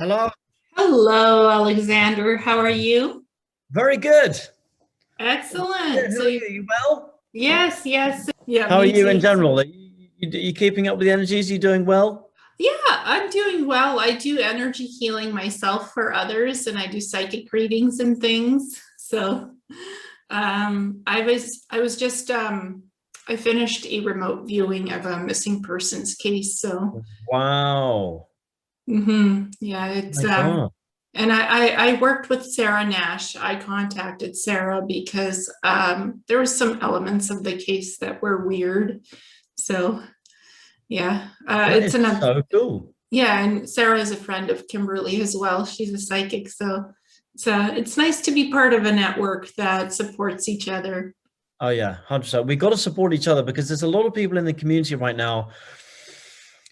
Hello. Hello, Alexander. How are you? Very good. Good. Excellent. Who So are you? You well? yes. Yeah, How are me you in too. general? Are you keeping up with the energies? Are you doing well? Yeah, I'm doing well. I do energy healing myself for others, and I do psychic readings and things. So, I was just I finished a remote viewing of a missing persons case. So, Wow. yeah, it's My God. And I worked with Sarah Nash. I contacted Sarah because there were some elements of the case that were weird. So yeah, That it's is an so cool. yeah, and Sarah is a friend of Kimberly as well. She's a psychic, so it's nice to be part of a network that supports each other. Oh yeah, 100%. We got to support each other because there's a lot of people in the community right now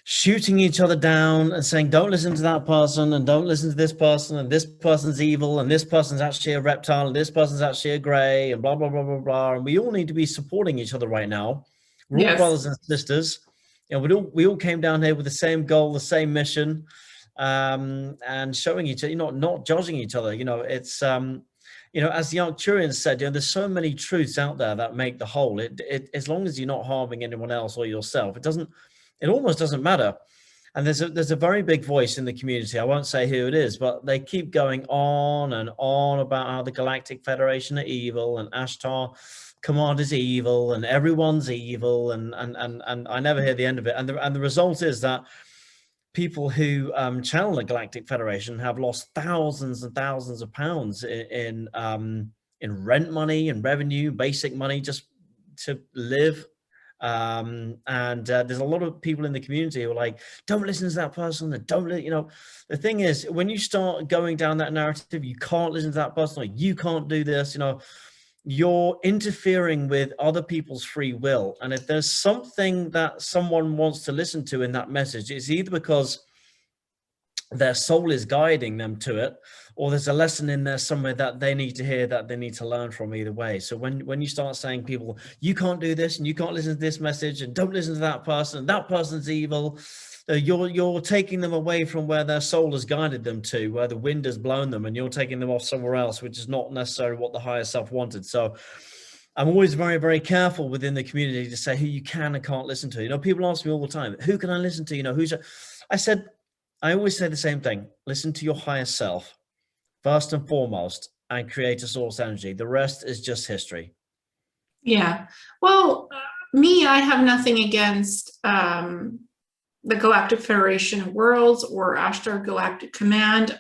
shooting each other down and saying, don't listen to that person and don't listen to this person and this person's evil and this person's actually a reptile and this person's actually a gray and blah, blah, blah, blah, blah. And we all need to be supporting each other right now. We're all Yes. brothers and sisters. You know, we all came down here with the same goal, the same mission, and showing each other, not judging each other. As the Arcturians said, there's so many truths out there that make the whole. As long as you're not harming anyone else or yourself, it almost doesn't matter. And there's a very big voice in the community. I won't say who it is, but they keep going on and on about how the Galactic Federation are evil and Ashtar Command is evil and everyone's evil, and I never hear the end of it. And the result is that people who channel the Galactic Federation have lost thousands and thousands of pounds in rent money and revenue, basic money, just to live. And there's a lot of people in the community who are like, don't listen to that person, and the thing is, when you start going down that narrative, you can't listen to that person, or you can't do this, you're interfering with other people's free will. And if there's something that someone wants to listen to in that message, it's either because their soul is guiding them to it, or there's a lesson in there somewhere that they need to hear, that they need to learn from. Either way. So when you start saying people, you can't do this and you can't listen to this message and don't listen to that person, that person's evil, you're taking them away from where their soul has guided them to, where the wind has blown them, and you're taking them off somewhere else, which is not necessarily what the higher self wanted. So I'm always very, very careful within the community to say who you can and can't listen to. People ask me all the time, who can I listen to? I always say the same thing. Listen to your higher self first and foremost, and create a source energy. The rest is just history. Yeah. Well, me, I have nothing against the Galactic Federation of Worlds or Ashtar Galactic Command.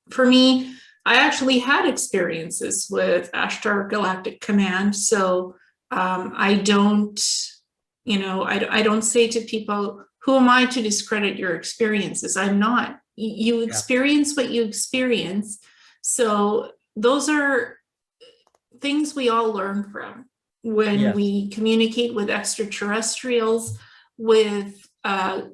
For me, I actually had experiences with Ashtar Galactic Command, so I don't, I don't say to people, "Who am I to discredit your experiences?" I'm not. You experience what you experience, so those are things we all learn from when we communicate with extraterrestrials, with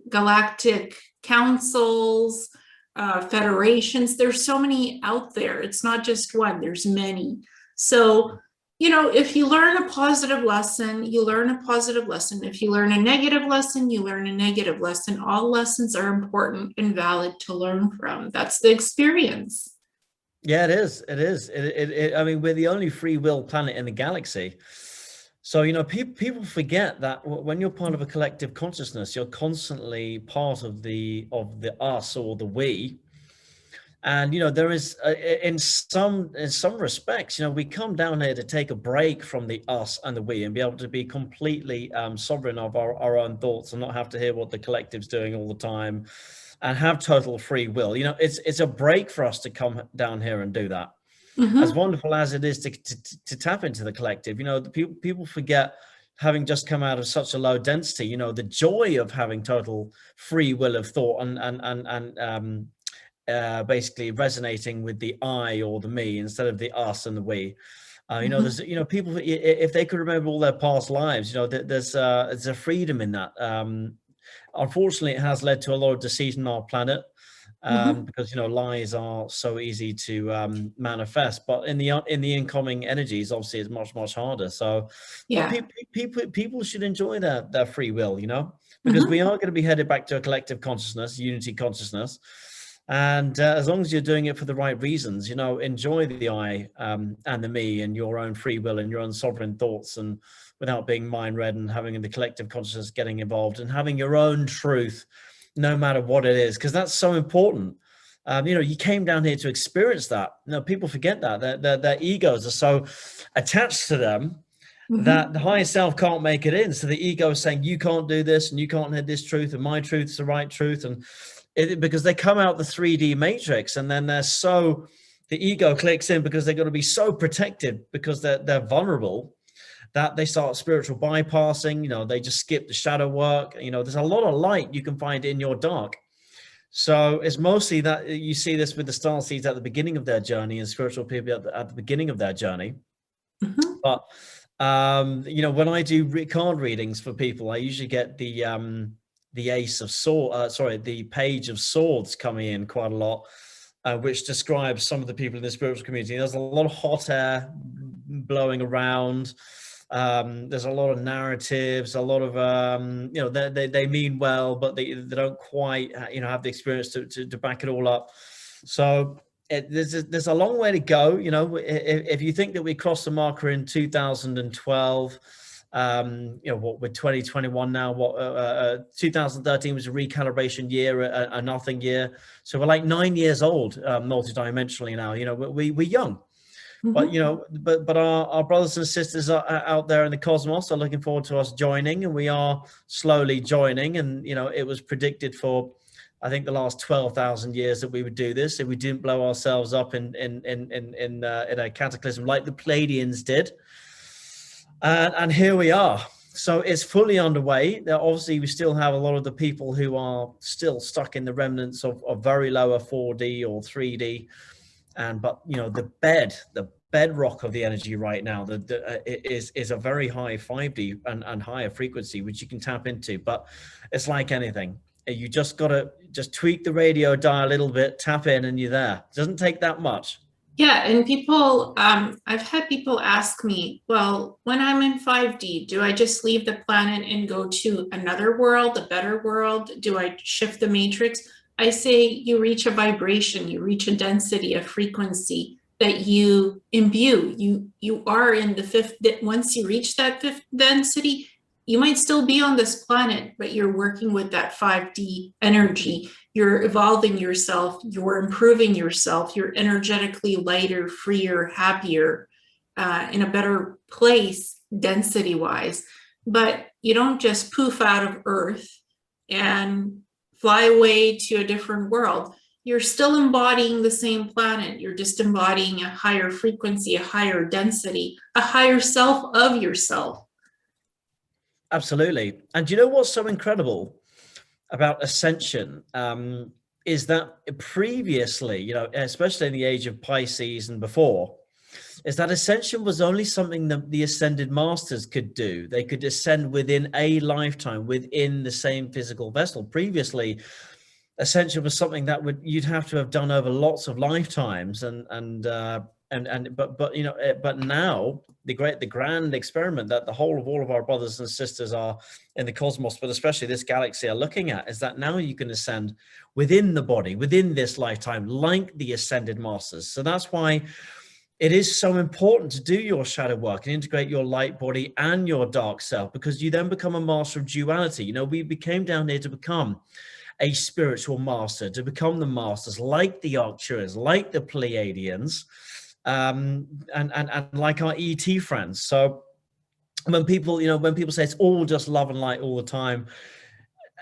galactic councils, federations. There's so many out there. It's not just one, there's many. So, if you learn a positive lesson, you learn a positive lesson. If you learn a negative lesson, you learn a negative lesson. All lessons are important and valid to learn from. That's the experience. Yeah, it is. It is. I mean, we're the only free will planet in the galaxy. So, people forget that when you're part of a collective consciousness, you're constantly part of the us or the we. And there is in some respects, we come down here to take a break from the us and the we and be able to be completely sovereign of our own thoughts and not have to hear what the collective's doing all the time, and have total free will. It's a break for us to come down here and do that. As wonderful as it is to tap into the collective, the people forget, having just come out of such a low density, the joy of having total free will of thought and basically resonating with the I or the me instead of the us and the we. There's people, if they could remember all their past lives, there's a freedom in that. Unfortunately, it has led to a lot of deceit on our planet. Because lies are so easy to manifest, but in the incoming energies, obviously, it's much harder. So, people should enjoy their free will, because we are going to be headed back to a collective consciousness, unity consciousness, And as long as you're doing it for the right reasons, you know, enjoy the I and the me and your own free will and your own sovereign thoughts, and without being mind read, and having the collective consciousness getting involved, and having your own truth, no matter what it is, because that's so important. You know, you came down here to experience that. You know, people forget that their egos are so attached to them that the higher self can't make it in. So the ego is saying, you can't do this, and you can't have this truth, and my truth is the right truth. And because they come out the 3D matrix, and then they're so, the ego clicks in because they're going to be so protected because they're vulnerable, that they start spiritual bypassing. You know, they just skip the shadow work. You know, there's a lot of light you can find in your dark. So it's mostly that you see this with the star seeds at the beginning of their journey, and spiritual people at the beginning of their journey. But you know, when I do card readings for people, I usually get the Ace of Swords, the Page of Swords coming in quite a lot, which describes some of the people in the spiritual community. There's a lot of hot air blowing around. There's a lot of narratives, a lot of you know, they mean well, but they don't quite, you know, have the experience to back it all up. So there's a long way to go. You know, if you think that we crossed the marker in 2012, you know, what we're 2021 now, 2013 was a recalibration year, a nothing year. So we're like 9 years old, multidimensionally now. You know, we're young. But, you know, but our brothers and sisters are out there in the cosmos are looking forward to us joining, and we are slowly joining. And, you know, it was predicted for, I think, the last 12,000 years that we would do this if we didn't blow ourselves up in a cataclysm like the Pleiadians did. And here we are. So it's fully underway. Now, obviously, we still have a lot of the people who are still stuck in the remnants of very lower 4D or 3D. But you know, the bedrock of the energy right now is a very high 5D and higher frequency, which you can tap into. But it's like anything, you just gotta tweak the radio dial a little bit, tap in, and you're there. It doesn't take that much. Yeah, and people, I've had people ask me, well, when I'm in 5D, do I just leave the planet and go to another world, a better world? Do I shift the matrix? I say you reach a vibration, you reach a density, a frequency that you imbue. You are in the fifth. Once you reach that fifth density, you might still be on this planet, but you're working with that 5D energy. You're evolving yourself. You're improving yourself. You're energetically lighter, freer, happier, in a better place, density-wise. But you don't just poof out of Earth and fly away to a different world. You're still embodying the same planet. You're just embodying a higher frequency, a higher density, a higher self of yourself. Absolutely. And do you know what's so incredible about ascension? Is that previously, you know, especially in the age of Pisces and before, is that ascension was only something that the ascended masters could do. They could ascend within a lifetime, within the same physical vessel. Previously, ascension was something that you'd have to have done over lots of lifetimes, but you know, but now the grand experiment that the whole of all of our brothers and sisters are in the cosmos, but especially this galaxy, are looking at, is that now you can ascend within the body, within this lifetime, like the ascended masters. So that's why it is so important to do your shadow work and integrate your light body and your dark self, because you then become a master of duality. You know, we came down here to become a spiritual master, to become the masters like the Arcturians, like the Pleiadians, and like our ET friends. So when people, you know, when people say it's all just love and light all the time,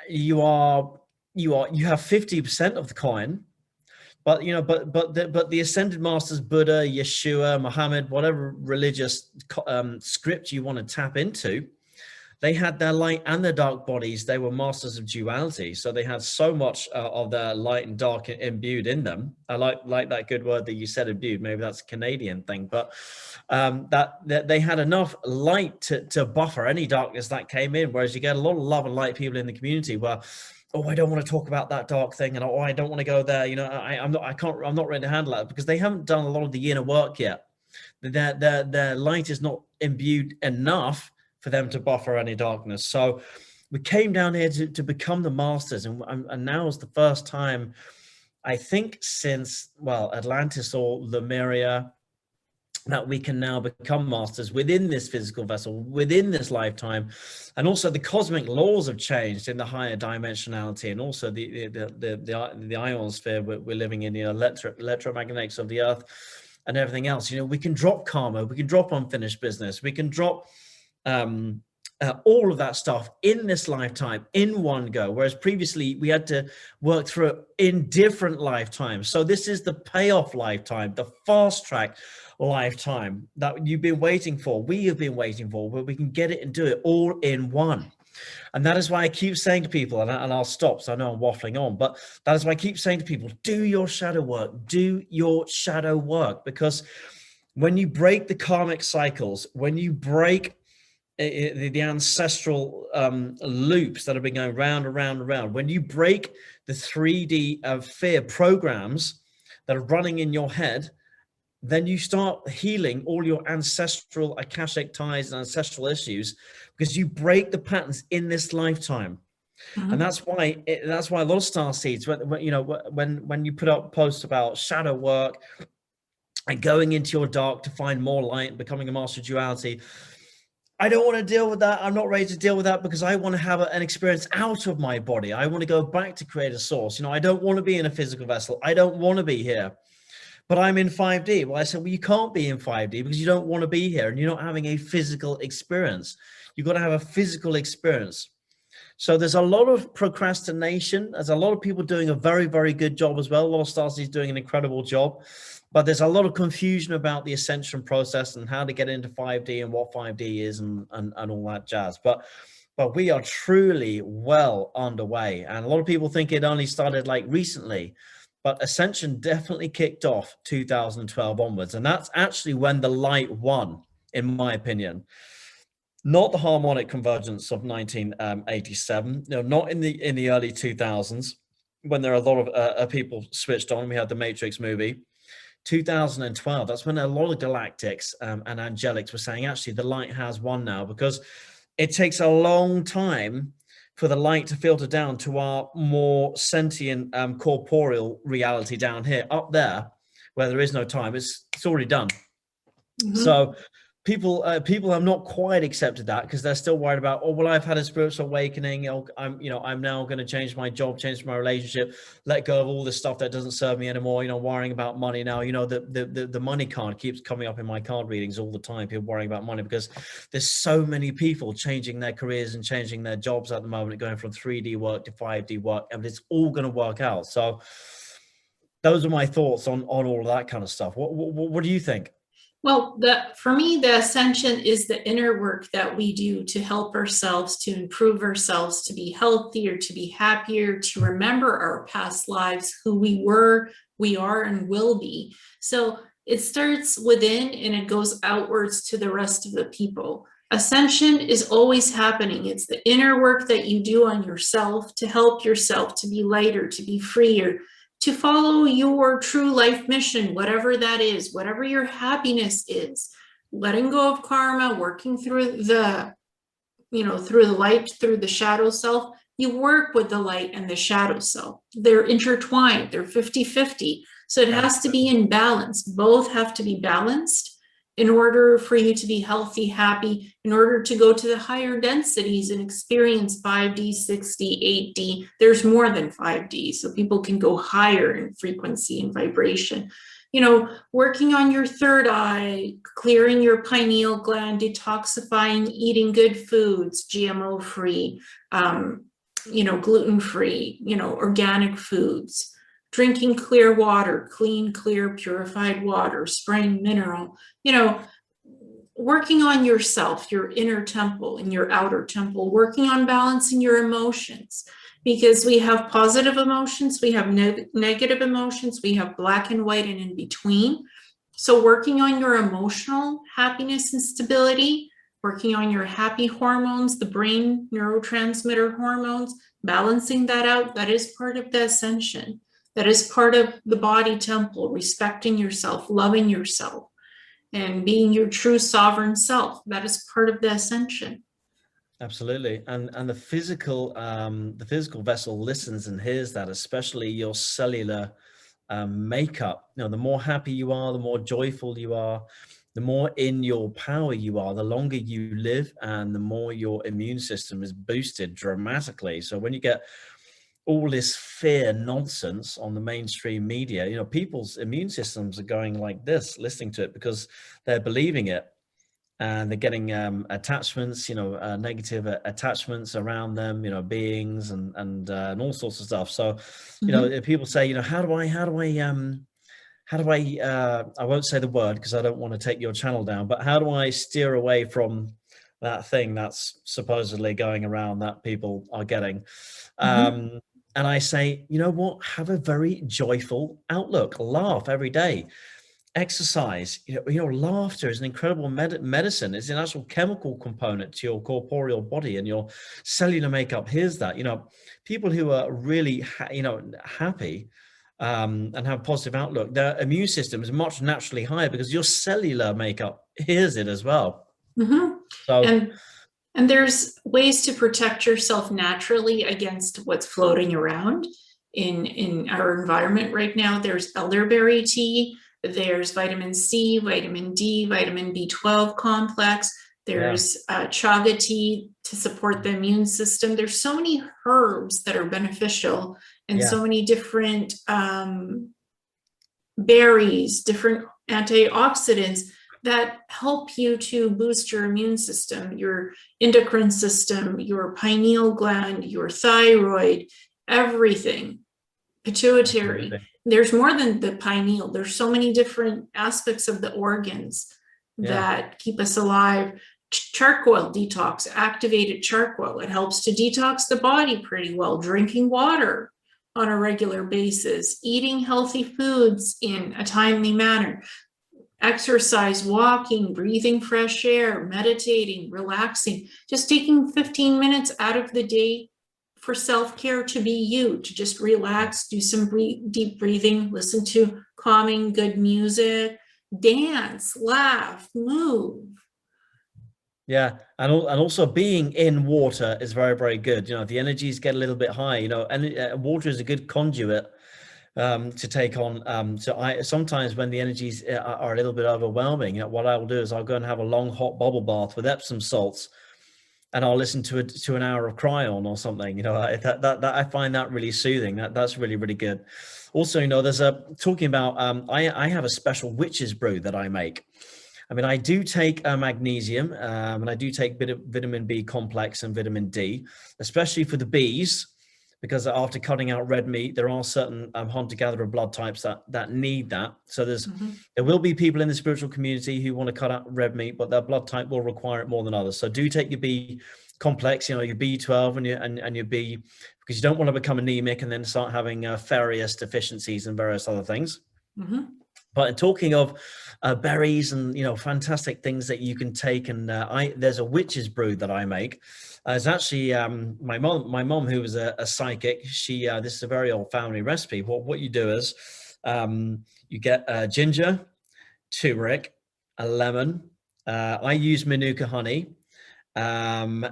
you have 50% of the coin. But you know, but the ascended masters, Buddha, Yeshua, Muhammad, whatever religious script you want to tap into, they had their light and their dark bodies. They were masters of duality, so they had so much of their light and dark imbued in them. I like that good word that you said, imbued. Maybe that's a Canadian thing, but that they had enough light to buffer any darkness that came in. Whereas you get a lot of love and light people in the community where, oh, I don't want to talk about that dark thing, and oh, I don't want to go there. You know, I'm not ready to handle that, because they haven't done a lot of the inner work yet. Their light is not imbued enough for them to buffer any darkness. So we came down here to become the masters, and now is the first time I think since, well, Atlantis or Lemuria, that we can now become masters within this physical vessel, within this lifetime. And also the cosmic laws have changed in the higher dimensionality, and also the ionosphere we're living in, the electromagnetics of the earth and everything else. We can drop karma, we can drop unfinished business, we can drop all of that stuff in this lifetime in one go, whereas previously we had to work through it in different lifetimes. So this is the payoff lifetime, the fast track lifetime that you've been waiting for, we have been waiting for, where we can get it and do it all in one. And that is why I keep saying to people, and I'll stop, so I know I'm waffling on, but that is why I keep saying to people, do your shadow work, do your shadow work, because when you break the karmic cycles, when you break the ancestral loops that have been going round and round and round, when you break the 3D of fear programs that are running in your head, then you start healing all your ancestral akashic ties and ancestral issues, because you break the patterns in this lifetime. Mm-hmm. And that's why a lot of star seeds, when you put up posts about shadow work and going into your dark to find more light and becoming a master of duality, I don't want to deal with that. I'm not ready to deal with that, because I want to have an experience out of my body. I want to go back to creator source. I don't want to be in a physical vessel. I don't want to be here, but I'm in 5D. Well, I said, well, you can't be in 5D because you don't want to be here and you're not having a physical experience. You've got to have a physical experience. So there's a lot of procrastination. There's a lot of people doing a very, very good job as well. A lot of starseeds doing an incredible job. But there's a lot of confusion about the ascension process and how to get into 5D and what 5D is and all that jazz. But we are truly well underway. And a lot of people think it only started like recently, but ascension definitely kicked off 2012 onwards. And that's actually when the light won, in my opinion. Not the harmonic convergence of 1987, not in the early 2000s, when there are a lot of people switched on. We had the Matrix movie. 2012, that's when a lot of galactics and angelics were saying, actually, the light has won now, because it takes a long time for the light to filter down to our more sentient corporeal reality down here. Up there, where there is no time, it's already done. Mm-hmm. So people have not quite accepted that, because they're still worried about, oh, well, I've had a spiritual awakening. I'm now going to change my job, change my relationship, let go of all this stuff that doesn't serve me anymore. Worrying about money now. The money card keeps coming up in my card readings all the time. People worrying about money, because there's so many people changing their careers and changing their jobs at the moment, going from 3D work to 5D work, and it's all going to work out. So those are my thoughts on all of that kind of stuff. What do you think? Well, for me, the ascension is the inner work that we do to help ourselves, to improve ourselves, to be healthier, to be happier, to remember our past lives, who we were, we are, and will be. So it starts within and it goes outwards to the rest of the people. Ascension is always happening. It's the inner work that you do on yourself to help yourself to be lighter, to be freer, to follow your true life mission, whatever that is, whatever your happiness is, letting go of karma, working through the, through the light, through the shadow self. You work with the light and the shadow self. They're intertwined, they're 50-50. So it has to be in balance. Both have to be balanced in order for you to be healthy, happy, in order to go to the higher densities and experience 5D, 6D, 8D. There's more than 5D, so people can go higher in frequency and vibration. Working on your third eye, clearing your pineal gland, detoxifying, eating good foods, GMO-free, gluten-free, organic foods, drinking clear water, clean, clear, purified water, spraying mineral, working on yourself, your inner temple and your outer temple, working on balancing your emotions, because we have positive emotions, we have negative emotions, we have black and white and in between. So working on your emotional happiness and stability, working on your happy hormones, the brain neurotransmitter hormones, balancing that out, that is part of the ascension. That is part of the body temple, respecting yourself, loving yourself, and being your true sovereign self. That is part of the ascension. Absolutely. And the physical vessel listens and hears that, especially your cellular makeup. You know, the more happy you are, the more joyful you are, the more in your power you are, the longer you live, and the more your immune system is boosted dramatically. So when you get all this fear nonsense on the mainstream media, you know, people's immune systems are going like this, listening to it, because they're believing it. And they're getting attachments, you know, negative attachments around them, you know, beings and all sorts of stuff. So, you know, if people say, you know, how do I I won't say the word because I don't want to take your channel down, but how do I steer away from that thing that's supposedly going around that people are getting? And I say, you know what, have a very joyful outlook, laugh every day, exercise. You know, laughter is an incredible medicine. It's an actual chemical component to your corporeal body and your cellular makeup. Here's that, you know, people who are really, happy and have positive outlook, their immune system is much naturally higher because your cellular makeup hears it as well. So, and there's ways to protect yourself naturally against what's floating around in our environment right now. There's elderberry tea. There's vitamin C, vitamin D, vitamin B12 complex. There's chaga tea to support the immune system. There's so many herbs that are beneficial, and so many different berries, different antioxidants that help you to boost your immune system, your endocrine system, your pineal gland, your thyroid, everything, pituitary. There's more than the pineal. There's so many different aspects of the organs that keep us alive. Charcoal detox, activated charcoal. It helps to detox the body pretty well. Drinking water on a regular basis, eating healthy foods in a timely manner, exercise, walking, breathing fresh air, meditating, relaxing, just taking 15 minutes out of the day for self-care, to be you, to just relax, do some deep breathing, listen to calming, good music, dance, laugh, move. Yeah, and also being in water is very, very good. You know, the energies get a little bit high, you know, and water is a good conduit to take on. So sometimes when the energies are a little bit overwhelming, you know, what I will do is I'll go and have a long hot bubble bath with Epsom salts, and I'll listen to an hour of Cryon or something. You know, that I find that really soothing. That's really, really good. Also, you know, there's talking about I have a special witch's brew that I make. I mean, I do take magnesium and I do take a bit of vitamin B complex and vitamin D, especially for the bees, because after cutting out red meat, there are certain hunter-gatherer blood types that need that. So there will be people in the spiritual community who want to cut out red meat, but their blood type will require it more than others. So do take your B complex, you know, your B12 and your B, because you don't want to become anemic and then start having ferrous deficiencies and various other things. But in talking of berries and, you know, fantastic things that you can take, and there's a witch's brew that I make. It's actually my mom, who was a psychic. She this is a very old family recipe. What you do is you get ginger, turmeric, a lemon. I use Manuka honey, and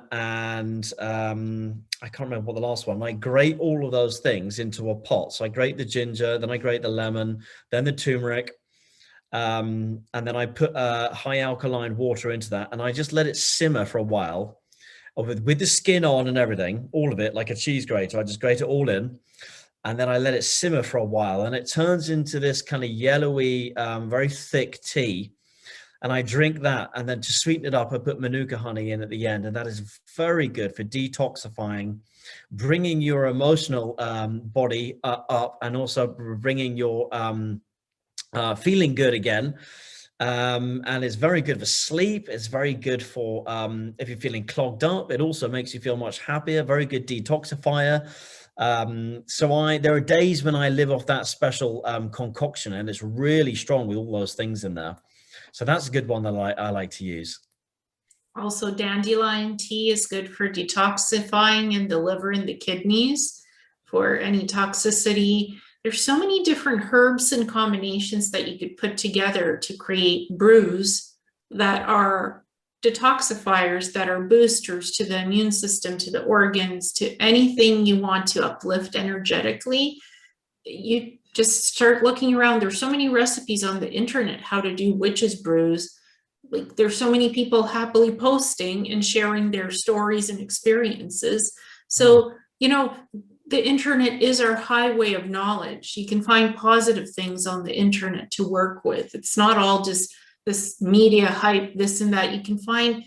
I can't remember what the last one. I grate all of those things into a pot. So I grate the ginger, then I grate the lemon, then the turmeric, and then I put high alkaline water into that, and I just let it simmer for a while, with the skin on and everything, all of it, like a cheese grater. I just grate it all in, and then I let it simmer for a while, and it turns into this kind of yellowy, very thick tea. And I drink that, and then to sweeten it up, I put Manuka honey in at the end, and that is very good for detoxifying, bringing your emotional body up, and also bringing your feeling good again. And it's very good for sleep. It's very good for if you're feeling clogged up. It also makes you feel much happier. Very good detoxifier. So there are days when I live off that special concoction, and it's really strong with all those things in there. So that's a good one that I like to use. Also, dandelion tea is good for detoxifying and the liver and the kidneys for any toxicity. There's so many different herbs and combinations that you could put together to create brews that are detoxifiers, that are boosters to the immune system, to the organs, to anything you want to uplift energetically. You just start looking around. There's so many recipes on the internet how to do witches brews. Like there's so many people happily posting and sharing their stories and experiences. So, you know, the internet is our highway of knowledge. You can find positive things on the internet to work with. It's not all just this media hype, this and that. You can find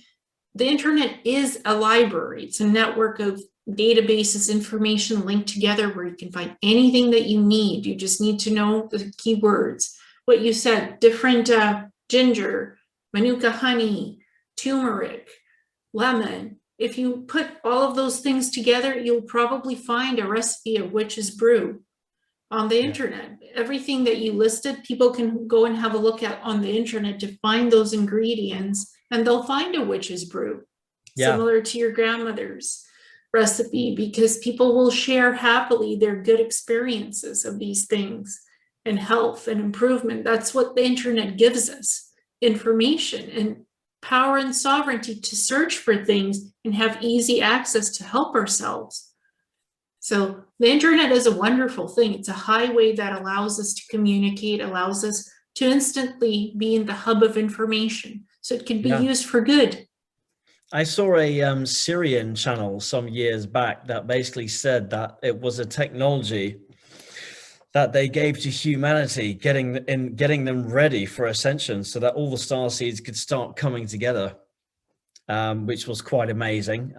the internet is a library. It's a network of databases, information linked together where you can find anything that you need. You just need to know the keywords. What you said, different ginger, manuka honey, turmeric, lemon. If you put all of those things together, you'll probably find a recipe of witch's brew on the internet. Everything that you listed, people can go and have a look at on the internet to find those ingredients, and they'll find a witch's brew similar to your grandmother's recipe, because people will share happily their good experiences of these things and health and improvement. That's what the internet gives us, information and power and sovereignty to search for things and have easy access to help ourselves. So the internet is a wonderful thing. It's a highway that allows us to communicate, allows us to instantly be in the hub of information. So it can be used for good. I saw a Syrian channel some years back that basically said that it was a technology that they gave to humanity, getting them ready for ascension, so that all the star seeds could start coming together, which was quite amazing.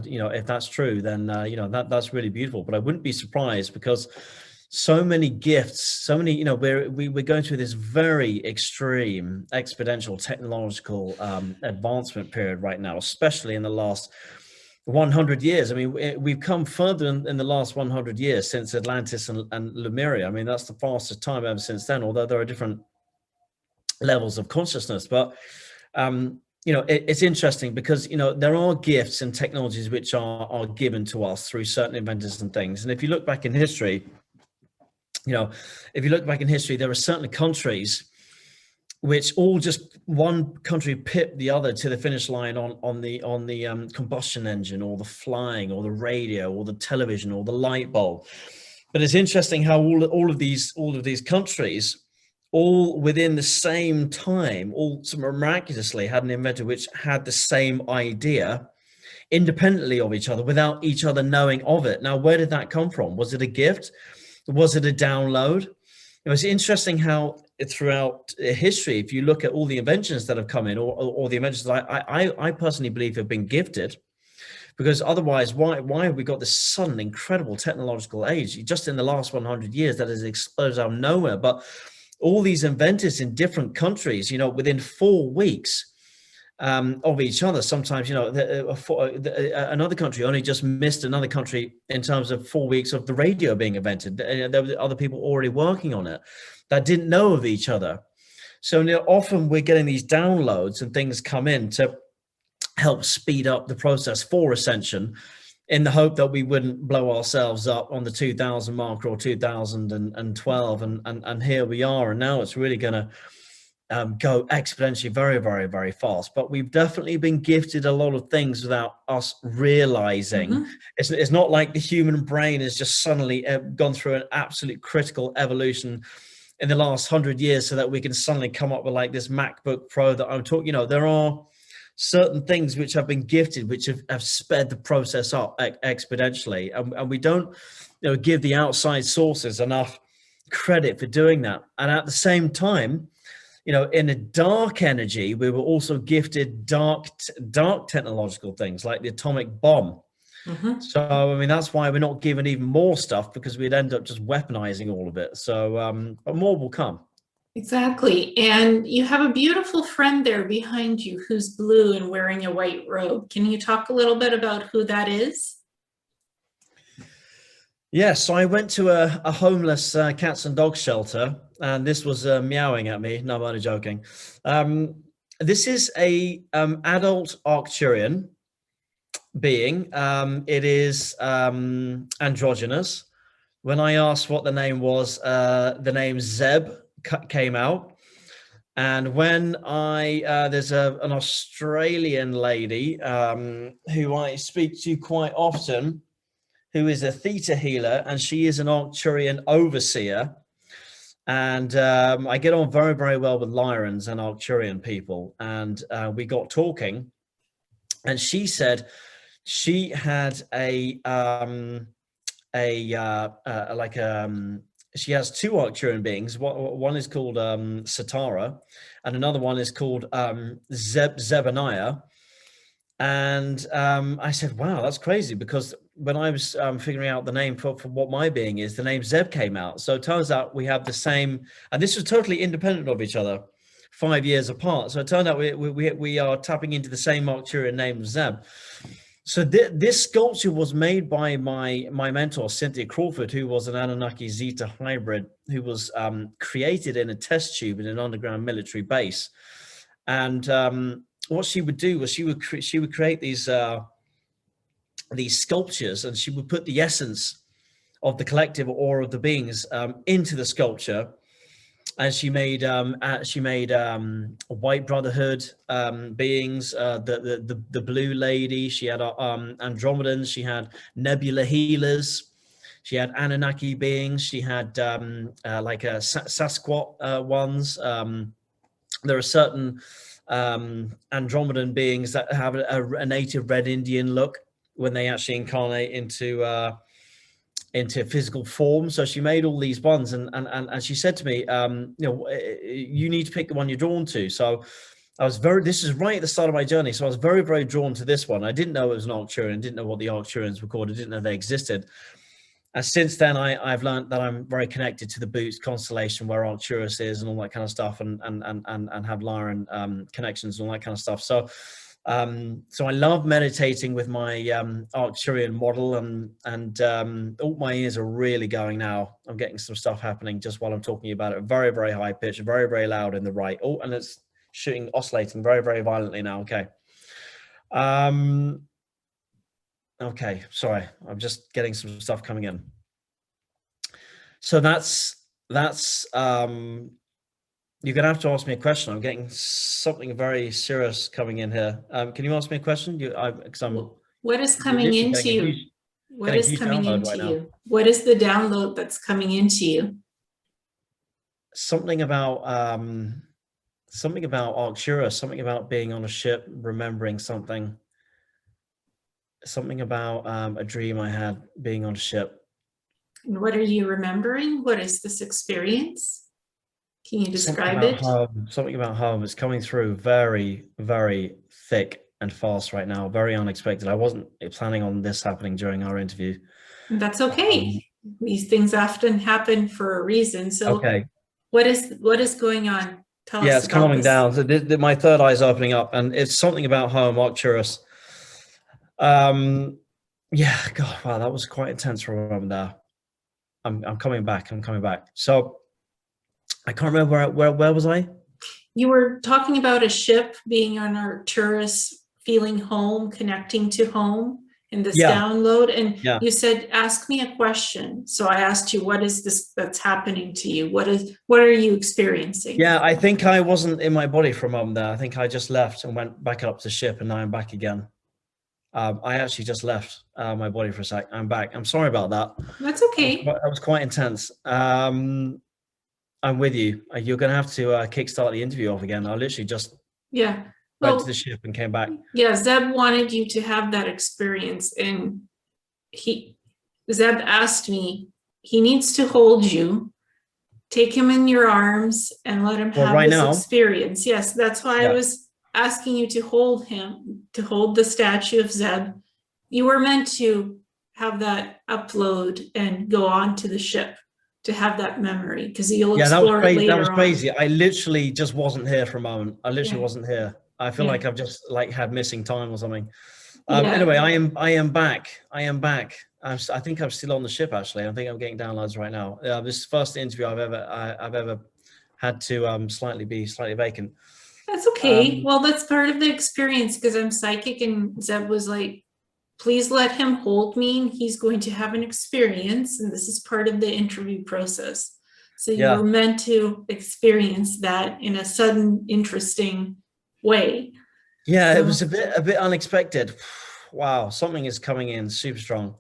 You know, if that's true, then you know, that's really beautiful. But I wouldn't be surprised, because so many gifts, so many, you know, we're going through this very extreme exponential technological advancement period right now, especially in the last 100 years. I mean, we've come further in the last 100 years since Atlantis and Lemuria. I mean, that's the fastest time ever since then, although there are different levels of consciousness. But, you know, it's interesting because, you know, there are gifts and technologies which are given to us through certain inventors and things. And if you look back in history, you know, there are certainly countries which all just, one country pipped the other to the finish line on the combustion engine, or the flying, or the radio, or the television, or the light bulb. But it's interesting how all of these countries, all within the same time, all miraculously had an inventor which had the same idea independently of each other, without each other knowing of it. Now, where did that come from? Was it a gift? Was it a download? It was interesting how throughout history, if you look at all the inventions that have come in, or the inventions that I personally believe have been gifted, because otherwise, why have we got this sudden incredible technological age just in the last 100 years that has exploded out of nowhere? But all these inventors in different countries, you know, within 4 weeks of each other. Sometimes, you know, another country only just missed another country in terms of 4 weeks of the radio being invented. There were other people already working on it that didn't know of each other. So, you know, often we're getting these downloads and things come in to help speed up the process for ascension, in the hope that we wouldn't blow ourselves up on the 2000 marker or 2012. And here we are. And now it's really going to go exponentially very, very, very fast. But we've definitely been gifted a lot of things without us realizing. It's not like the human brain has just suddenly gone through an absolute critical evolution in the last 100 years so that we can suddenly come up with like this MacBook Pro that I'm talking. You know, there are certain things which have been gifted, which have sped the process up exponentially, and we don't, you know, give the outside sources enough credit for doing that. And at the same time, you know, in a dark energy, we were also gifted dark technological things like the atomic bomb. So, I mean, that's why we're not given even more stuff, because we'd end up just weaponizing all of it. So, but more will come. Exactly. And you have a beautiful friend there behind you who's blue and wearing a white robe. Can you talk a little bit about who that is? Yes, so I went to a homeless cats and dogs shelter, and this was meowing at me. No, I'm only joking. This is a adult Arcturian being. It is androgynous. When I asked what the name was, the name Zeb came out. And when there's an Australian lady who I speak to quite often, who is a theta healer, and she is an Arcturian overseer. And I get on very, very well with Lyrans and Arcturian people. And we got talking, and she said she had she has two Arcturian beings. One is called Satara, and another one is called Zebaniah. And I said, wow, that's crazy, because when I was figuring out the name for what my being is, the name Zeb came out. So it turns out we have the same, and this was totally independent of each other, 5 years apart. So it turned out we are tapping into the same Arcturian name, Zeb. So this sculpture was made by my mentor, Cynthia Crawford, who was an Anunnaki Zeta hybrid, who was created in a test tube in an underground military base. And what she would do was she would create these sculptures, and she would put the essence of the collective or of the beings into the sculpture. And she made White Brotherhood beings, the Blue Lady. She had Andromedans. She had Nebula Healers. She had Anunnaki beings. She had like Sasquatch ones. There are certain Andromedan beings that have a native Red Indian look when they actually incarnate into physical form. So she made all these ones, and she said to me, you need to pick the one you're drawn to. So I was this is right at the start of my journey. So I was very, very drawn to this one. I didn't know it was an Arcturian, didn't know what the Arcturians were called. I didn't know they existed. And since then, I've learned that I'm very connected to the Boots constellation, where Arcturus is, and all that kind of stuff, and have Lyran connections and all that kind of stuff. So so I love meditating with my Arcturian model, and all my ears are really going now. I'm getting some stuff happening just while I'm talking about it. Very, very high pitch, very, very loud in the right. Oh, and it's oscillating very, very violently now. Okay. Okay, sorry, I'm just getting some stuff coming in. So that's you're gonna have to ask me a question. I'm getting something very serious coming in here. Can you ask me a question? What is coming into you? What is coming into you? What is the download that's coming into you? Something about Arcturus, something about being on a ship, remembering something. Something about a dream I had being on a ship. And what are you remembering? What is this experience? Can you describe it? Something about home is coming through very, very thick and fast right now. Very unexpected. I wasn't planning on this happening during our interview. That's okay. These things often happen for a reason. So okay. What is going on? Tell us. Yeah, it's calming down. So my third eye is opening up, and it's something about home, Arcturus. Yeah, God, wow, that was quite intense for a moment there. I'm coming back. So I can't remember where was I? You were talking about a ship being on Arcturus, feeling home, connecting to home in this download. And you said, ask me a question. So I asked you, what is this that's happening to you? What are you experiencing? Yeah, I think I wasn't in my body for a moment there. I think I just left and went back up to the ship, and now I'm back again. I actually just left my body for a sec. I'm back. I'm sorry about that. That's okay. That was quite intense. I'm with you. You're going to have to kickstart the interview off again. I literally just went to the ship and came back. Yeah, Zeb wanted you to have that experience, and Zeb asked me, he needs to hold you, take him in your arms, and let him have this experience. Yes, that's why I was asking you to hold him, to hold the statue of Zeb. You were meant to have that upload and go on to the ship to have that memory, because you'll explore it later on. That was crazy. I literally just wasn't here for a moment. I literally wasn't here. I feel like I've just had missing time or something. Anyway, I am back. I think I'm still on the ship, actually. I think I'm getting downloads right now. This is the first interview I've ever had to slightly vacant. That's okay. Well, that's part of the experience, because I'm psychic, and Zeb was like, please let him hold me. He's going to have an experience, and this is part of the interview process. So you were meant to experience that in a sudden, interesting way. Yeah, so it was a bit unexpected. Wow, something is coming in super strong.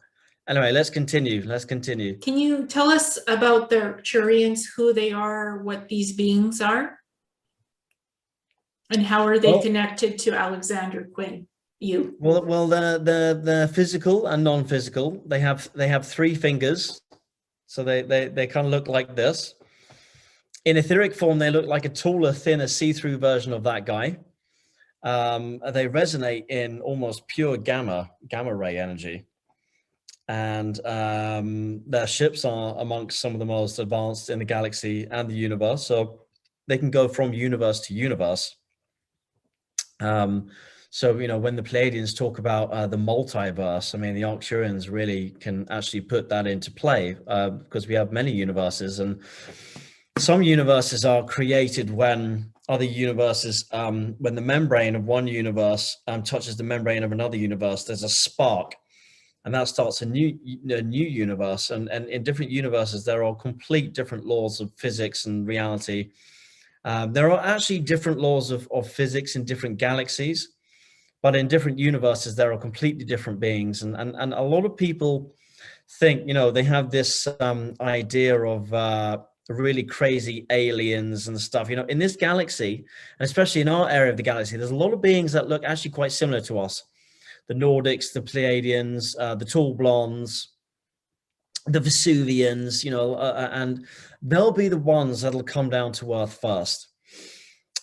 Anyway, let's continue. Let's continue. Can you tell us about the Arcturians, who they are, what these beings are? And how are they connected to Alexander Quinn? Well, they're physical and non-physical. They have 3 fingers, so they kind of look like this. In etheric form, they look like a taller, thinner, see-through version of that guy. They resonate in almost pure gamma ray energy, and their ships are amongst some of the most advanced in the galaxy and the universe. So they can go from universe to universe. So, you know, when the Pleiadians talk about the multiverse, I mean, the Arcturians really can actually put that into play, because we have many universes, and some universes are created when other universes, when the membrane of one universe touches the membrane of another universe, there's a spark, and that starts a new universe. And in different universes, there are complete different laws of physics and reality. There are actually different laws of physics in different galaxies, but in different universes, there are completely different beings. And a lot of people think, you know, they have this idea of really crazy aliens and stuff. You know, in this galaxy, and especially in our area of the galaxy, there's a lot of beings that look actually quite similar to us. The Nordics, the Pleiadians, the tall blondes, the Vesuvians, you know, and they'll be the ones that'll come down to Earth first.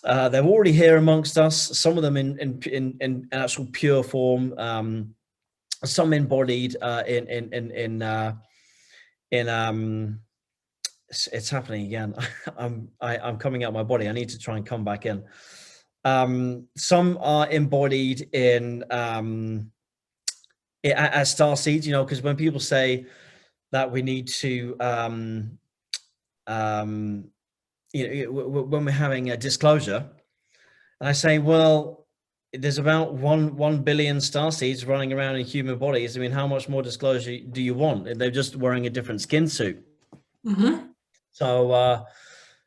They're already here amongst us, some of them in actual pure form, some embodied it's happening again. I'm coming out of my body. I need to try and come back in. Some are embodied in as star seeds, you know, because when people say that we need to you know, when we're having a disclosure, and I say, well, there's about 1 billion star seeds running around in human bodies. I mean, how much more disclosure do you want? They're just wearing a different skin suit. Mm-hmm. So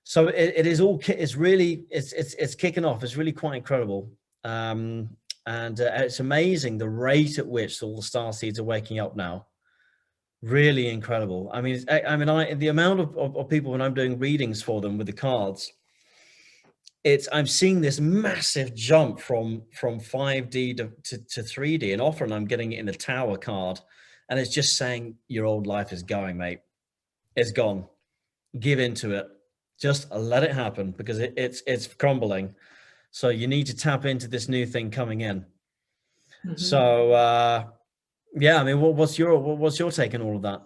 so it is all, it's really, it's kicking off. It's really quite incredible. And it's amazing the rate at which all the star seeds are waking up now. Really incredible. I mean, the amount of people, when I'm doing readings for them with the cards, I'm seeing this massive jump from 5D to 3D, and often I'm getting it in the Tower card, and it's just saying your old life is going, mate. It's gone. Give into it. Just let it happen, because it's crumbling. So you need to tap into this new thing coming in. Mm-hmm. So yeah, I mean, what's your take on all of that?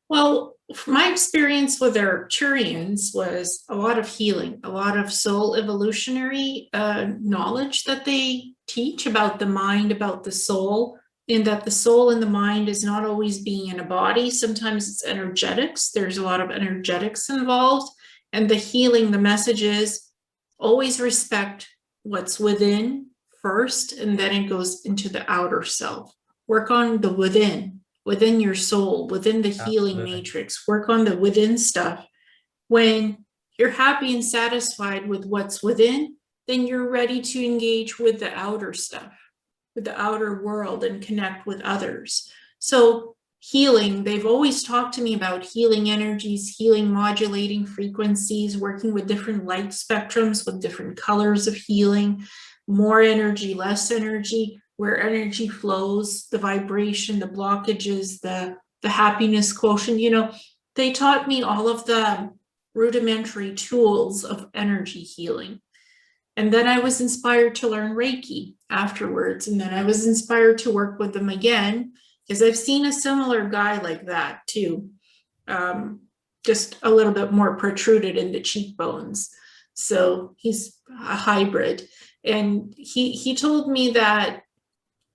Well, my experience with Arcturians was a lot of healing, a lot of soul evolutionary knowledge that they teach about the mind, about the soul, and that the soul and the mind is not always being in a body. Sometimes it's energetics. There's a lot of energetics involved. And the healing, the message is always respect what's within first, and then it goes into the outer self. Work on the within your soul, within the healing Absolutely. Matrix. Work on the within stuff. When you're happy and satisfied with what's within, then you're ready to engage with the outer stuff, with the outer world, and connect with others. So healing, they've always talked to me about healing energies, healing modulating frequencies, working with different light spectrums, with different colors of healing, more energy, less energy, where energy flows, the vibration, the blockages, the happiness quotient. You know, they taught me all of the rudimentary tools of energy healing. And then I was inspired to learn Reiki afterwards. And then I was inspired to work with them again, because I've seen a similar guy like that too, just a little bit more protruded in the cheekbones. So he's a hybrid. And he told me that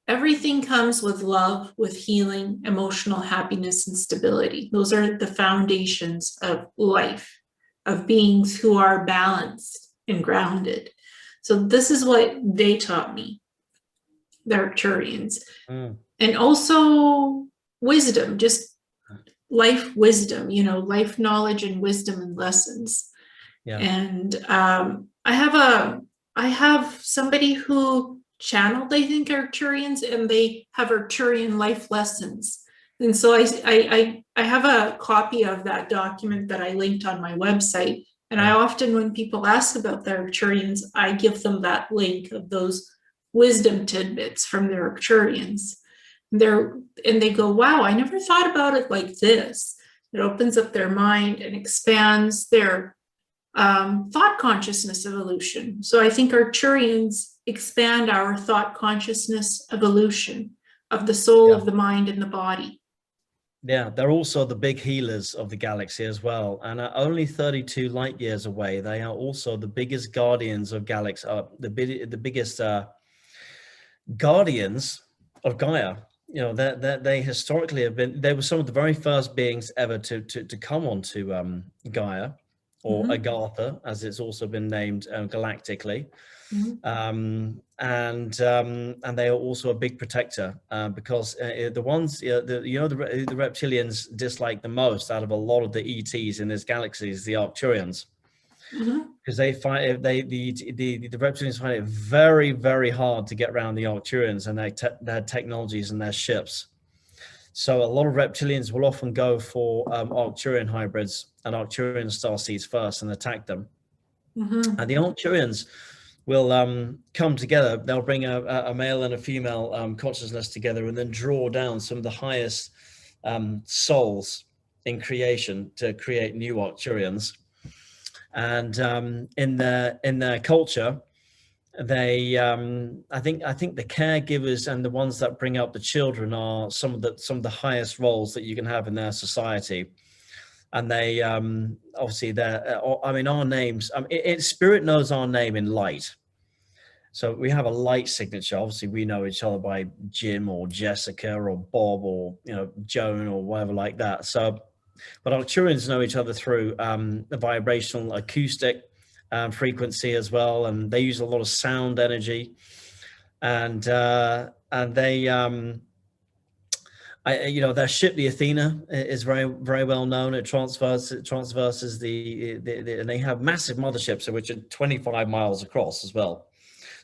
everything comes with love, with healing, emotional happiness, and stability. Those are the foundations of life, of beings who are balanced and grounded. So this is what they taught me, the Arcturians. And also wisdom, just life wisdom, you know, life knowledge and wisdom and lessons. Yeah. And I have somebody who channeled, I think, Arcturians, and they have Arcturian life lessons. And so I have a copy of that document that I linked on my website. And I often, when people ask about the Arcturians, I give them that link of those wisdom tidbits from the Arcturians. And they go, wow, I never thought about it like this. It opens up their mind and expands their thought consciousness evolution. So I think Arcturians expand our thought consciousness evolution of the soul, of the mind, and the body. Yeah, they're also the big healers of the galaxy as well, and are only 32 light years away. They are also the biggest guardians of galaxy, the biggest guardians of Gaia. You know, they historically have been. They were some of the very first beings ever to come onto Gaia, or Agartha, as it's also been named galactically. And they are also a big protector because the ones the reptilians dislike the most out of a lot of the ETs in this galaxy is the Arcturians, because the reptilians find it very, very hard to get around the Arcturians and their technologies and their ships. So a lot of reptilians will often go for Arcturian hybrids and Arcturian starseeds first and attack them. And the Arcturians will come together. They'll bring a male and a female consciousness together, and then draw down some of the highest souls in creation to create new Arcturians. And in their culture, they I think the caregivers and the ones that bring up the children are some of the highest roles that you can have in their society. And they obviously our names, spirit knows our name in light. So we have a light signature. Obviously we know each other by Jim or Jessica or Bob or Joan or whatever like that. So, but Arcturians know each other through the vibrational acoustic frequency as well, and they use a lot of sound energy, and they their ship, the Athena, is very, very well known. It transverses and they have massive motherships which are 25 miles across as well.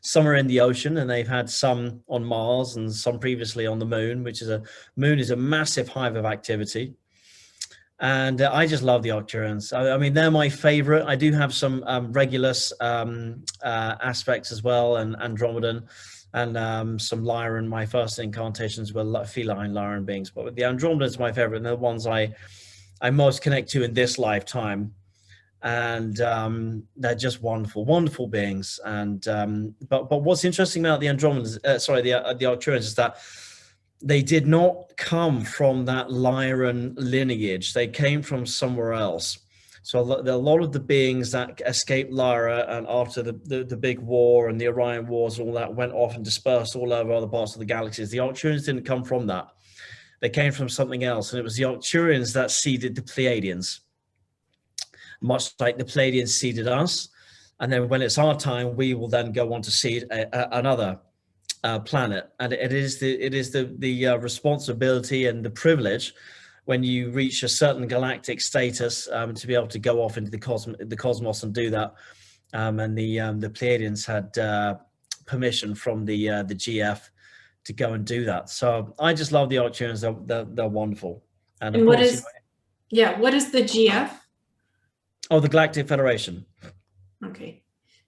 Some are in the ocean, and they've had some on Mars and some previously on the moon, which is a massive hive of activity. And I just love the Arcturians. I mean, they're my favorite. I do have some Regulus aspects as well, and Andromedan, and some Lyran. My first incarnations were feline Lyran beings, but the Andromeda is my favorite, and they're the ones I most connect to in this lifetime. And they're just wonderful beings. And but what's interesting about the Andromedas, the Arcturians, is that they did not come from that Lyran lineage. They came from somewhere else. So a lot of the beings that escaped Lyra, and after the big war and the Orion Wars, all that went off and dispersed all over other parts of the galaxies. The Arcturians didn't come from that. They came from something else, and it was the Arcturians that seeded the Pleiadians, much like the Pleiadians seeded us. And then when it's our time, we will then go on to seed another planet. And it is the responsibility and the privilege, when you reach a certain galactic status, to be able to go off into the cosmos and do that. And the Pleiadians had permission from the GF to go and do that. So I just love the Arcturians. They're wonderful. And what is the GF? Oh, the Galactic Federation. Okay,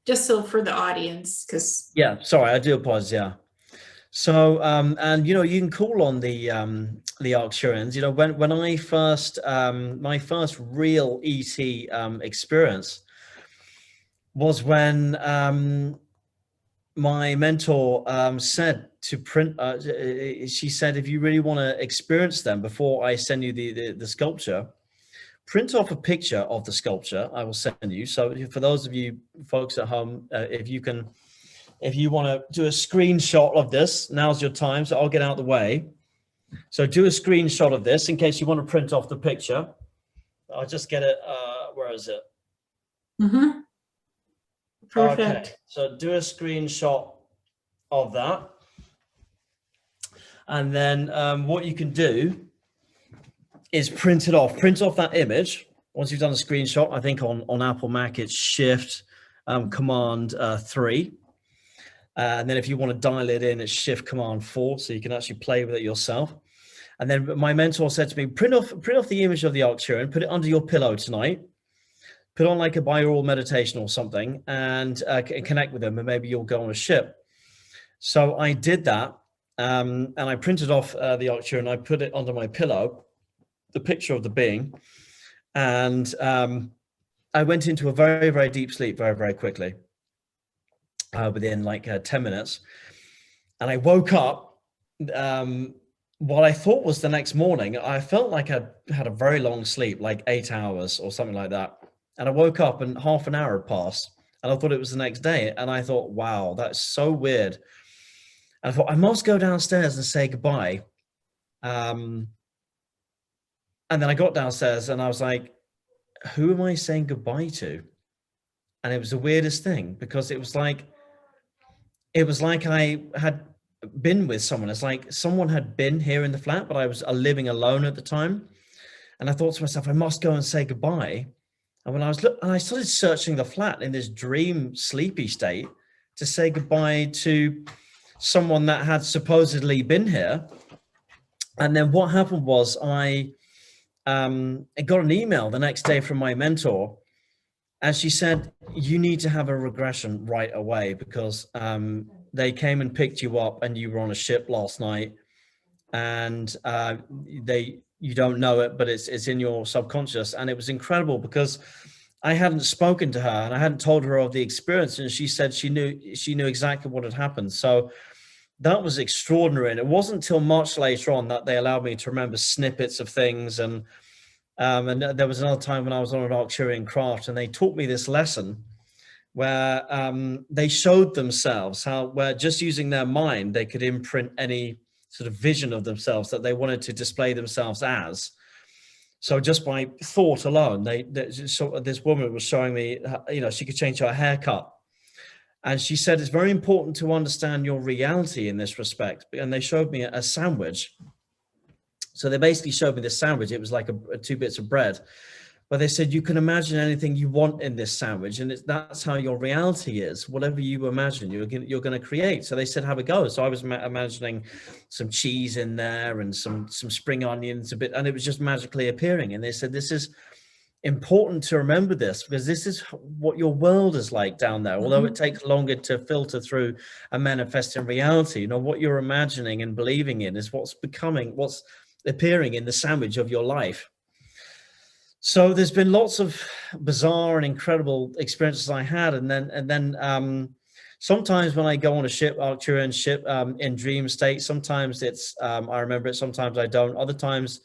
just so for the audience, because sorry, I do apologize. Yeah. So and you can call on the Arcturians. When I first my first real ET experience was when my mentor said to print. She said, if you really want to experience them, before I send you the sculpture, print off a picture of the sculpture I will send you. So for those of you folks at home, if you want to do a screenshot of this, now's your time. So I'll get out of the way. So do a screenshot of this in case you want to print off the picture. I'll just get it. Where is it? Perfect. Okay. So do a screenshot of that. And then what you can do is print off that image. Once you've done a screenshot, I think on Apple Mac, it's Shift Command 3. And then if you want to dial it in, it's Shift Command 4, so you can actually play with it yourself. And then my mentor said to me, print off the image of the Arcturian, put it under your pillow tonight, put on like a binaural meditation or something, and connect with them, and maybe you'll go on a ship. So I did that, and I printed off the Arcturian. I put it under my pillow, the picture of the being, and I went into a very, very deep sleep very, very quickly, within like 10 minutes. And I woke up, what I thought was the next morning. I felt like I had a very long sleep, like 8 hours or something like that. And I woke up and half an hour had passed, and I thought it was the next day. And I thought, wow, that's so weird. And I thought, I must go downstairs and say goodbye. And then I got downstairs and I was like, who am I saying goodbye to? And it was the weirdest thing, because it was like I had been with someone. It's like someone had been here in the flat, but I was living alone at the time. And I thought to myself, I must go and say goodbye. And when I started searching the flat in this dream sleepy state to say goodbye to someone that had supposedly been here. And then what happened was I got an email the next day from my mentor, and she said, you need to have a regression right away, because they came and picked you up and you were on a ship last night, and you don't know it, but it's in your subconscious. And it was incredible, because I hadn't spoken to her and I hadn't told her of the experience, and she said she knew exactly what had happened. So that was extraordinary. And it wasn't until much later on that they allowed me to remember snippets of things. And there was another time when I was on an Arcturian craft, and they taught me this lesson where they showed themselves how, where just using their mind, they could imprint any sort of vision of themselves that they wanted to display themselves as. So just by thought alone, this woman was showing me, she could change her haircut. And she said, it's very important to understand your reality in this respect. And they showed me a sandwich. So they basically showed me this sandwich. It was like 2 bits of bread. But they said, you can imagine anything you want in this sandwich. And that's how your reality is. Whatever you imagine, you're going to create. So they said, have a go. So I was imagining some cheese in there and some spring onions a bit. And it was just magically appearing. And they said, this is important to remember this, because this is what your world is like down there. Although it takes longer to filter through and manifest in reality, what you're imagining and believing in is what's appearing in the sandwich of your life. So there's been lots of bizarre and incredible experiences I had. And then sometimes when I go on a ship, Arcturian ship, in dream state, sometimes it's, I remember it, sometimes I don't. Other times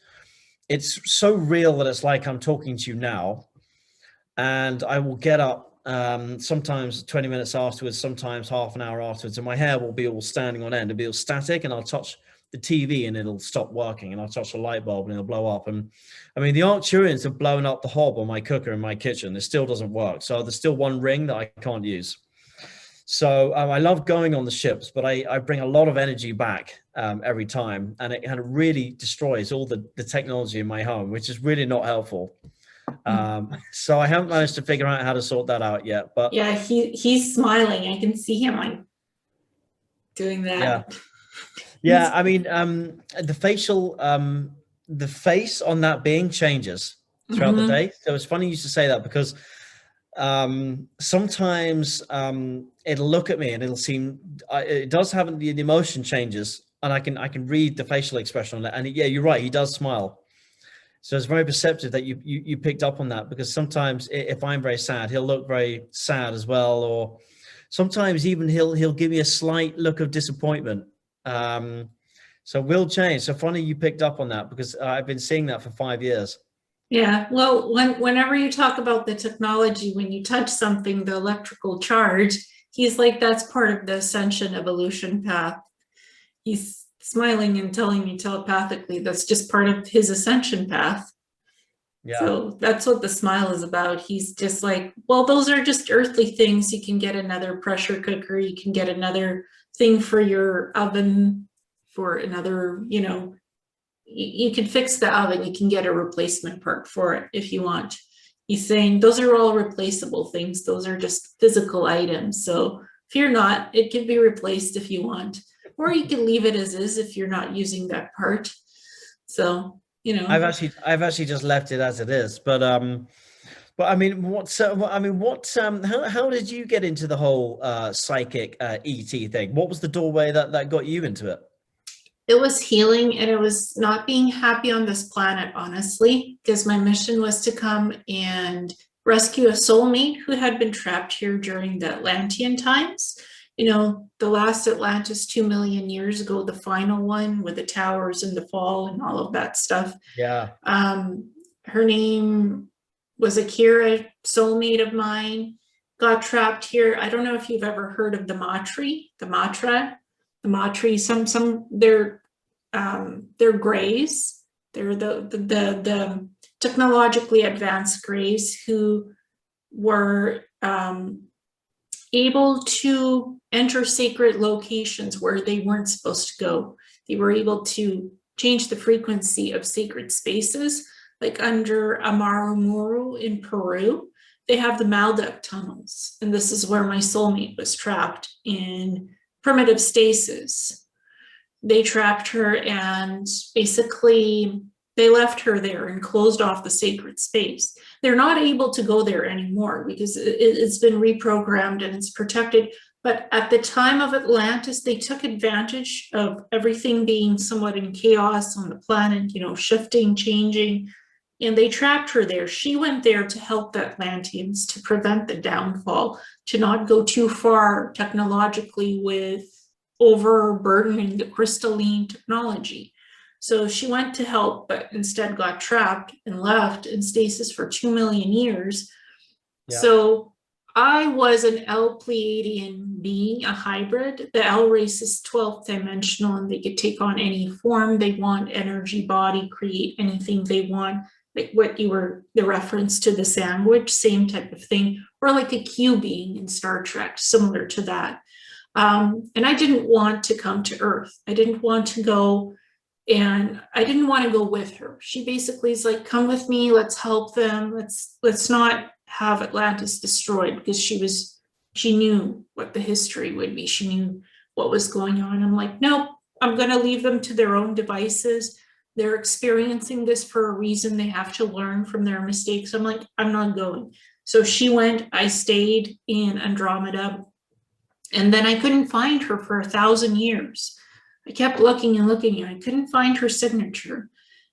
it's so real that it's like I'm talking to you now. And I will get up sometimes 20 minutes afterwards, sometimes half an hour afterwards, and my hair will be all standing on end. It'll be all static, and I'll touch the TV and it'll stop working, and I'll touch a light bulb and it'll blow up. And I mean, the Arcturians have blown up the hob on my cooker in my kitchen. It still doesn't work. So there's still one ring that I can't use. So I love going on the ships, but I bring a lot of energy back every time, and it kind of really destroys all the technology in my home, which is really not helpful. So I haven't managed to figure out how to sort that out yet. But yeah, he's smiling. I can see him like doing that. Yeah. Yeah, I mean, the face on that being changes throughout the day. So it's funny you should say that, because sometimes it'll look at me and it'll seem, it does have the emotion changes, and I can read the facial expression on that. And yeah, you're right, he does smile. So it's very perceptive that you picked up on that, because sometimes if I'm very sad, he'll look very sad as well, or sometimes even he'll give me a slight look of disappointment. So we'll change. So funny you picked up on that, because I've been seeing that for 5 years. Yeah, well, whenever you talk about the technology, when you touch something, the electrical charge, he's like, that's part of the ascension evolution path. He's smiling and telling me telepathically that's just part of his ascension path. Yeah. So that's what the smile is about. He's just like, well, those are just earthly things. You can get another pressure cooker. You can get another thing for your oven, for another, you can fix the oven. You can get a replacement part for it if you want. He's saying those are all replaceable things. Those are just physical items. So fear not, it can be replaced if you want, or you can leave it as is if you're not using that part. So, I've actually just left it as it is, but I mean, how did you get into the whole psychic ET thing? What was the doorway that got you into it? it was healing, and it was not being happy on this planet, honestly, because my mission was to come and rescue a soulmate who had been trapped here during the Atlantean times. The last Atlantis 2 million years ago, the final one with the towers and the fall and all of that stuff. Yeah. Her name was Akira, soulmate of mine, got trapped here. I don't know if you've ever heard of the Matri. They're grays. They're the technologically advanced grays who were able to enter sacred locations where they weren't supposed to go. They were able to change the frequency of sacred spaces, like under Amarumuru in Peru. They have the Maldek tunnels, and this is where my soulmate was trapped in primitive stasis. They trapped her, and basically they left her there and closed off the sacred space. They're not able to go there anymore because it's been reprogrammed and it's protected. But at the time of Atlantis, they took advantage of everything being somewhat in chaos on the planet, shifting, changing, and they trapped her there. She went there to help the Atlanteans to prevent the downfall, to not go too far technologically with overburdening the crystalline technology. So she went to help, but instead got trapped and left in stasis for 2 million years. Yeah. So I was an L Pleiadian being, a hybrid. The L race is 12th dimensional, and they could take on any form they want, energy, body, create anything they want, like what you were, the reference to the sandwich, same type of thing, or like a Q being in Star Trek, similar to that. And I didn't want to come to Earth. I didn't want to go, and I didn't want to go with her. She basically is like, come with me, let's help them. Let's not have Atlantis destroyed, because she knew what the history would be. She knew what was going on. I'm like, nope, I'm going to leave them to their own devices. They're experiencing this for a reason. They have to learn from their mistakes. I'm like, I'm not going. So she went, I stayed in Andromeda, and then I couldn't find her for 1,000 years. I kept looking and looking, and I couldn't find her signature.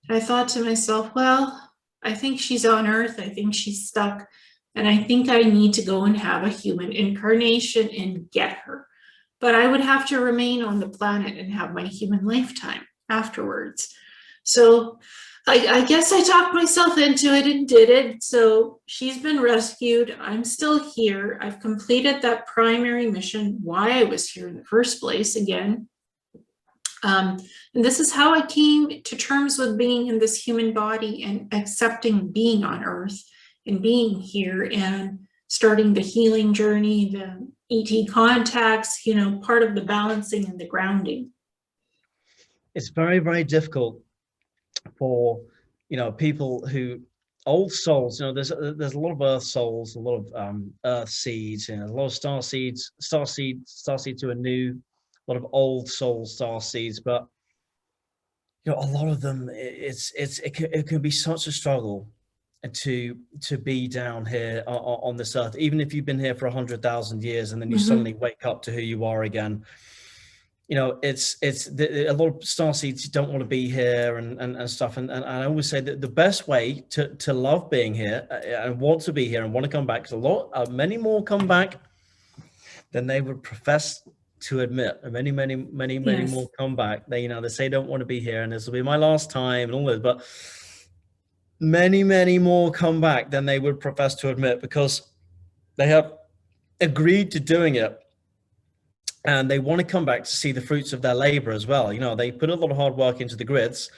And I thought to myself, well, I think she's on Earth. I think she's stuck. And I think I need to go and have a human incarnation and get her. But I would have to remain on the planet and have my human lifetime afterwards. So I guess I talked myself into it and did it. So she's been rescued. I'm still here. I've completed that primary mission, why I was here in the first place again. And this is how I came to terms with being in this human body and accepting being on Earth and being here and starting the healing journey, the ET contacts, part of the balancing and the grounding. It's very, very difficult for, people who, old souls, there's a lot of earth souls, a lot of earth seeds, a lot of star seeds to a new, a lot of old soul star seeds, but a lot of them, it can be such a struggle to be down here on this earth, even if you've been here for 100,000 years and then you suddenly wake up to who you are again. A lot of starseeds don't want to be here and stuff, and I always say that the best way to love being here and want to be here and want to come back, because many more come back than they would profess to admit. Many yes. more come back. They say don't want to be here and this will be my last time and all this, but many more come back than they would profess to admit, because they have agreed to doing it. And they want to come back to see the fruits of their labor as well. They put a lot of hard work into the grids,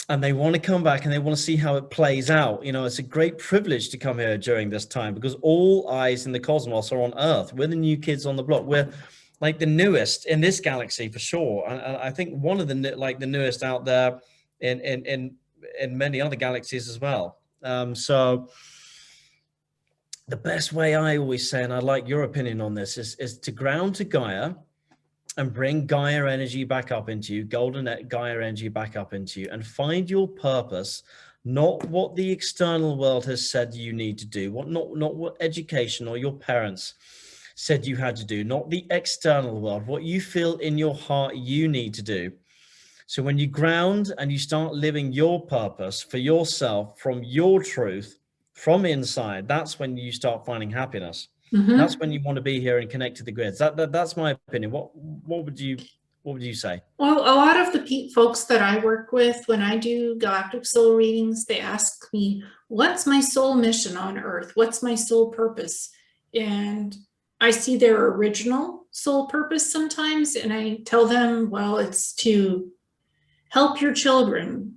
and they want to come back and they want to see how it plays out. It's a great privilege to come here during this time, because all eyes in the cosmos are on Earth. We're the new kids on the block. We're like the newest in this galaxy for sure. And I think one of the newest out there in many other galaxies as well. So the best way, I always say, and I'd like your opinion on this, is to ground to Gaia and bring Gaia energy back up into you, golden Gaia energy back up into you, and find your purpose, not what the external world has said you need to do, not what education or your parents said you had to do, not the external world, what you feel in your heart you need to do. So when you ground and you start living your purpose for yourself from your truth, from inside, that's when you start finding happiness. That's when you want to be here and connect to the grids. That's my opinion. What would you say? Well, a lot of the folks that I work with, when I do galactic soul readings, they ask me, what's my soul mission on Earth? What's my soul purpose? And I see their original soul purpose sometimes, and I tell them, well, it's to help your children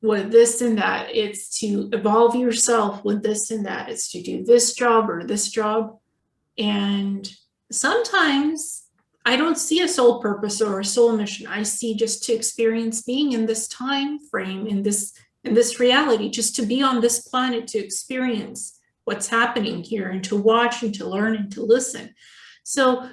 with this and that. It's to evolve yourself with this and that. It's to do this job or this job. And sometimes I don't see a soul purpose or a soul mission. I see just to experience being in this time frame, in this reality, just to be on this planet, to experience what's happening here, and to watch and to learn and to listen. So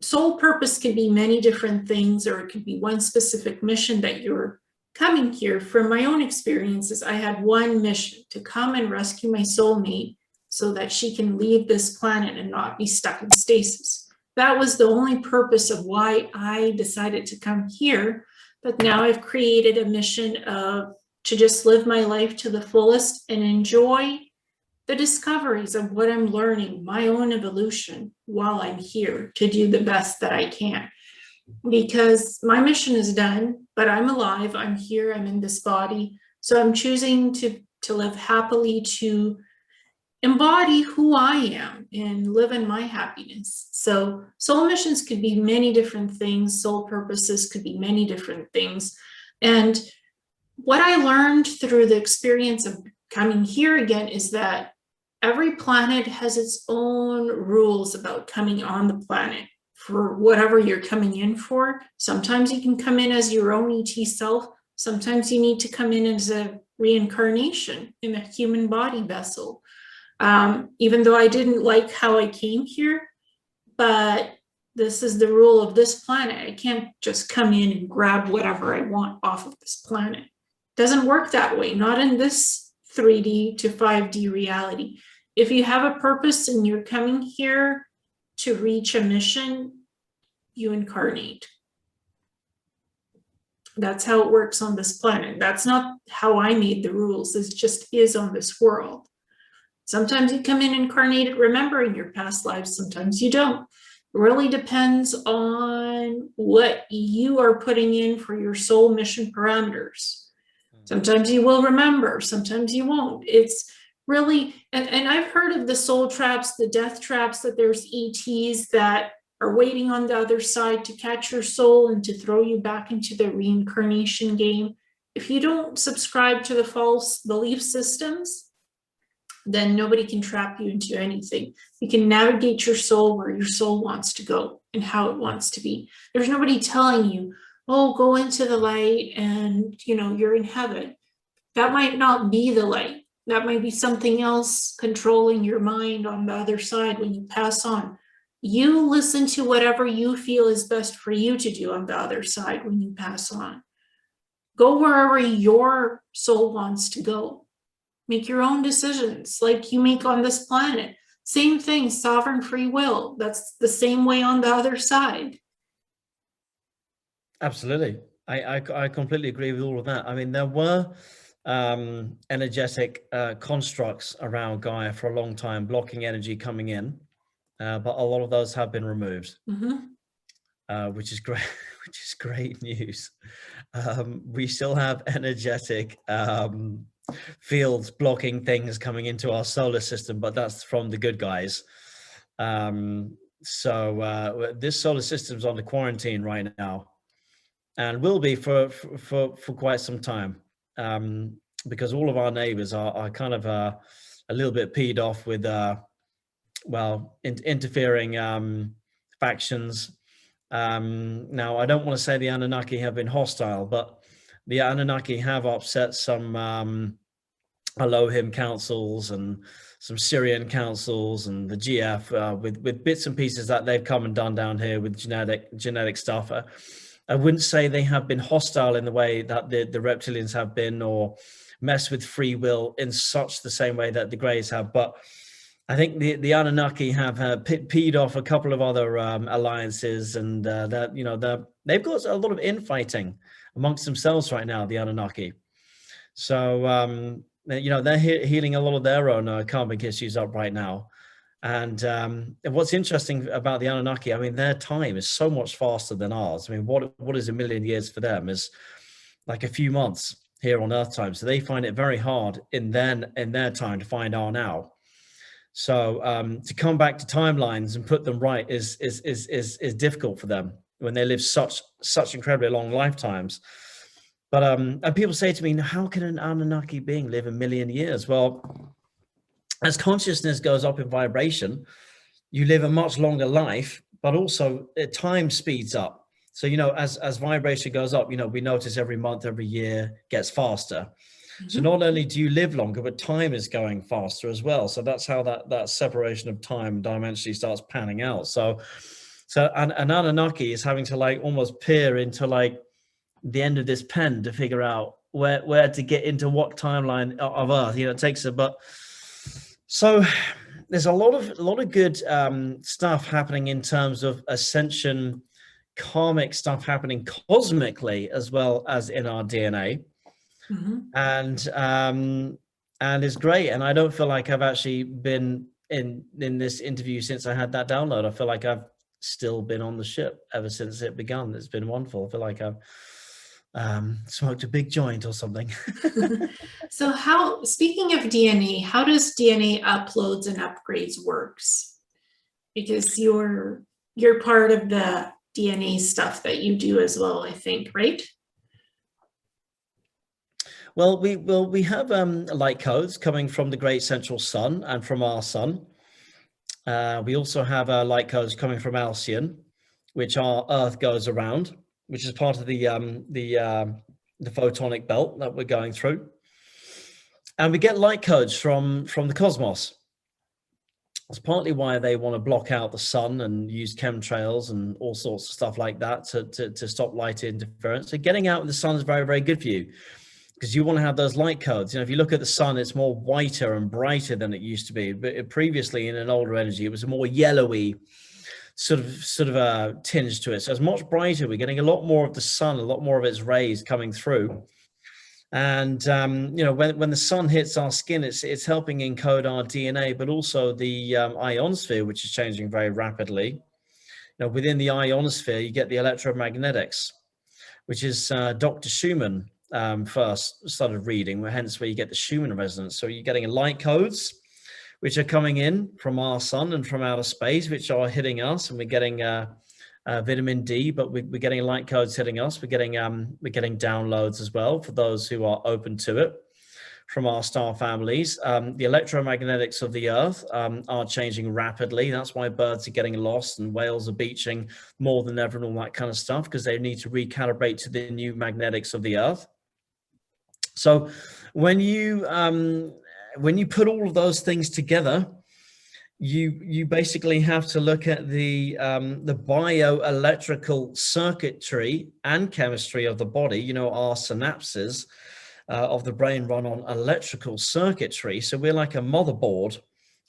soul purpose can be many different things, or it could be one specific mission that you're coming here. From my own experiences, I had one mission: to come and rescue my soulmate so that she can leave this planet and not be stuck in stasis. That was the only purpose of why I decided to come here. But now I've created a mission to just live my life to the fullest and enjoy the discoveries of what I'm learning, my own evolution, while I'm here, to do the best that I can. Because my mission is done, but I'm alive, I'm here, I'm in this body. So I'm choosing to live happily, to embody who I am and live in my happiness. So soul missions could be many different things. Soul purposes could be many different things. And what I learned through the experience of coming here again is that every planet has its own rules about coming on the planet for whatever you're coming in for. Sometimes you can come in as your own ET self. Sometimes you need to come in as a reincarnation in a human body vessel. Even though I didn't like how I came here, but this is the rule of this planet. I can't just come in and grab whatever I want off of this planet. It doesn't work that way, not in this 3D to 5D reality. If you have a purpose and you're coming here to reach a mission, you incarnate. That's how it works on this planet. That's not how I made the rules. It just is on this world. Sometimes you come in incarnated remembering your past lives, sometimes you don't. It really depends on what you are putting in for your soul mission parameters. Sometimes you will remember, sometimes you won't. It's really, and I've heard of the soul traps, the death traps, that there's ETs that are waiting on the other side to catch your soul and to throw you back into the reincarnation game. If you don't subscribe to the false belief systems, then nobody can trap you into anything. You can navigate your soul where your soul wants to go and how it wants to be. There's nobody telling you, oh, go into the light and, you're in heaven. That might not be the light. That might be something else controlling your mind on the other side when you pass on. You listen to whatever you feel is best for you to do on the other side when you pass on. Go wherever your soul wants to go. Make your own decisions like you make on this planet. Same thing, sovereign free will. That's the same way on the other side. Absolutely. I completely agree with all of that. I mean, there were energetic constructs around Gaia for a long time, blocking energy coming in, but a lot of those have been removed, which is great. Which is great news. We still have energetic fields blocking things coming into our solar system, but that's from the good guys. So this solar system's on the quarantine right now, and will be for quite some time, because all of our neighbors are kind of a little bit peed off with interfering factions. Now, I don't want to say the Anunnaki have been hostile, but the Anunnaki have upset some Elohim councils and some Syrian councils and the GF with bits and pieces that they've come and done down here with genetic stuff. I wouldn't say they have been hostile in the way that the reptilians have been, or mess with free will in such the same way that the Greys have. But I think the Anunnaki have peed off a couple of other alliances, and that, you know, they've got a lot of infighting amongst themselves right now, the Anunnaki. So you know, they're healing a lot of their own karmic issues up right now. And what's interesting about the Anunnaki, I mean, their time is so much faster than ours. I mean, what is a million years for them is like a few months here on Earth time. So they find it very hard in their time to find our now. So to come back to timelines and put them right is difficult for them when they live such incredibly long lifetimes. But and people say to me, how can an Anunnaki being live a million years? Well, as consciousness goes up in vibration, you live a much longer life, but also time speeds up. So, you know, as vibration goes up, you know, we notice every month, every year gets faster. So not only do you live longer, but time is going faster as well. So that's how that separation of time dimensionally starts panning out. So an Anunnaki is having to like almost peer into like the end of this pen to figure out where to get into what timeline of Earth. You know, it takes a but. So there's a lot of good stuff happening in terms of ascension, karmic stuff happening cosmically as well as in our DNA. And it's great. And I don't feel like I've actually been in this interview since I had that download. I feel like I've still been on the ship ever since it began. It's been wonderful. I feel like I've smoked a big joint or something. So speaking of DNA, how does DNA uploads and upgrades works? Because you're part of the DNA stuff that you do as well, I think, right? Well, we have light codes coming from the great central sun and from our sun. We also have light codes coming from Alcyon, which our Earth goes around, which is part of the photonic belt that we're going through. And we get light codes from the cosmos. That's partly why they want to block out the sun and use chemtrails and all sorts of stuff like that to stop light interference. So getting out in the sun is very, very good for you, because you want to have those light codes. You know, if you look at the sun, it's more whiter and brighter than it used to be. But previously, in an older energy, it was a more yellowy sort of a tinge to it. So it's much brighter. We're getting a lot more of the sun, a lot more of its rays coming through. And you know, when the sun hits our skin, it's helping encode our DNA, but also the ionosphere, which is changing very rapidly. You know, within the ionosphere, you get the electromagnetics, which is Dr. Schumann first started reading, hence where you get the Schumann resonance. So you're getting light codes, which are coming in from our sun and from outer space, which are hitting us, and we're getting vitamin D, but we're getting light codes hitting us. We're getting downloads as well for those who are open to it from our star families. The electromagnetics of the Earth are changing rapidly. That's why birds are getting lost and whales are beaching more than ever and all that kind of stuff, because they need to recalibrate to the new magnetics of the Earth. So when you put all of those things together, you basically have to look at the bioelectrical circuitry and chemistry of the body. You know, our synapses of the brain run on electrical circuitry. So we're like a motherboard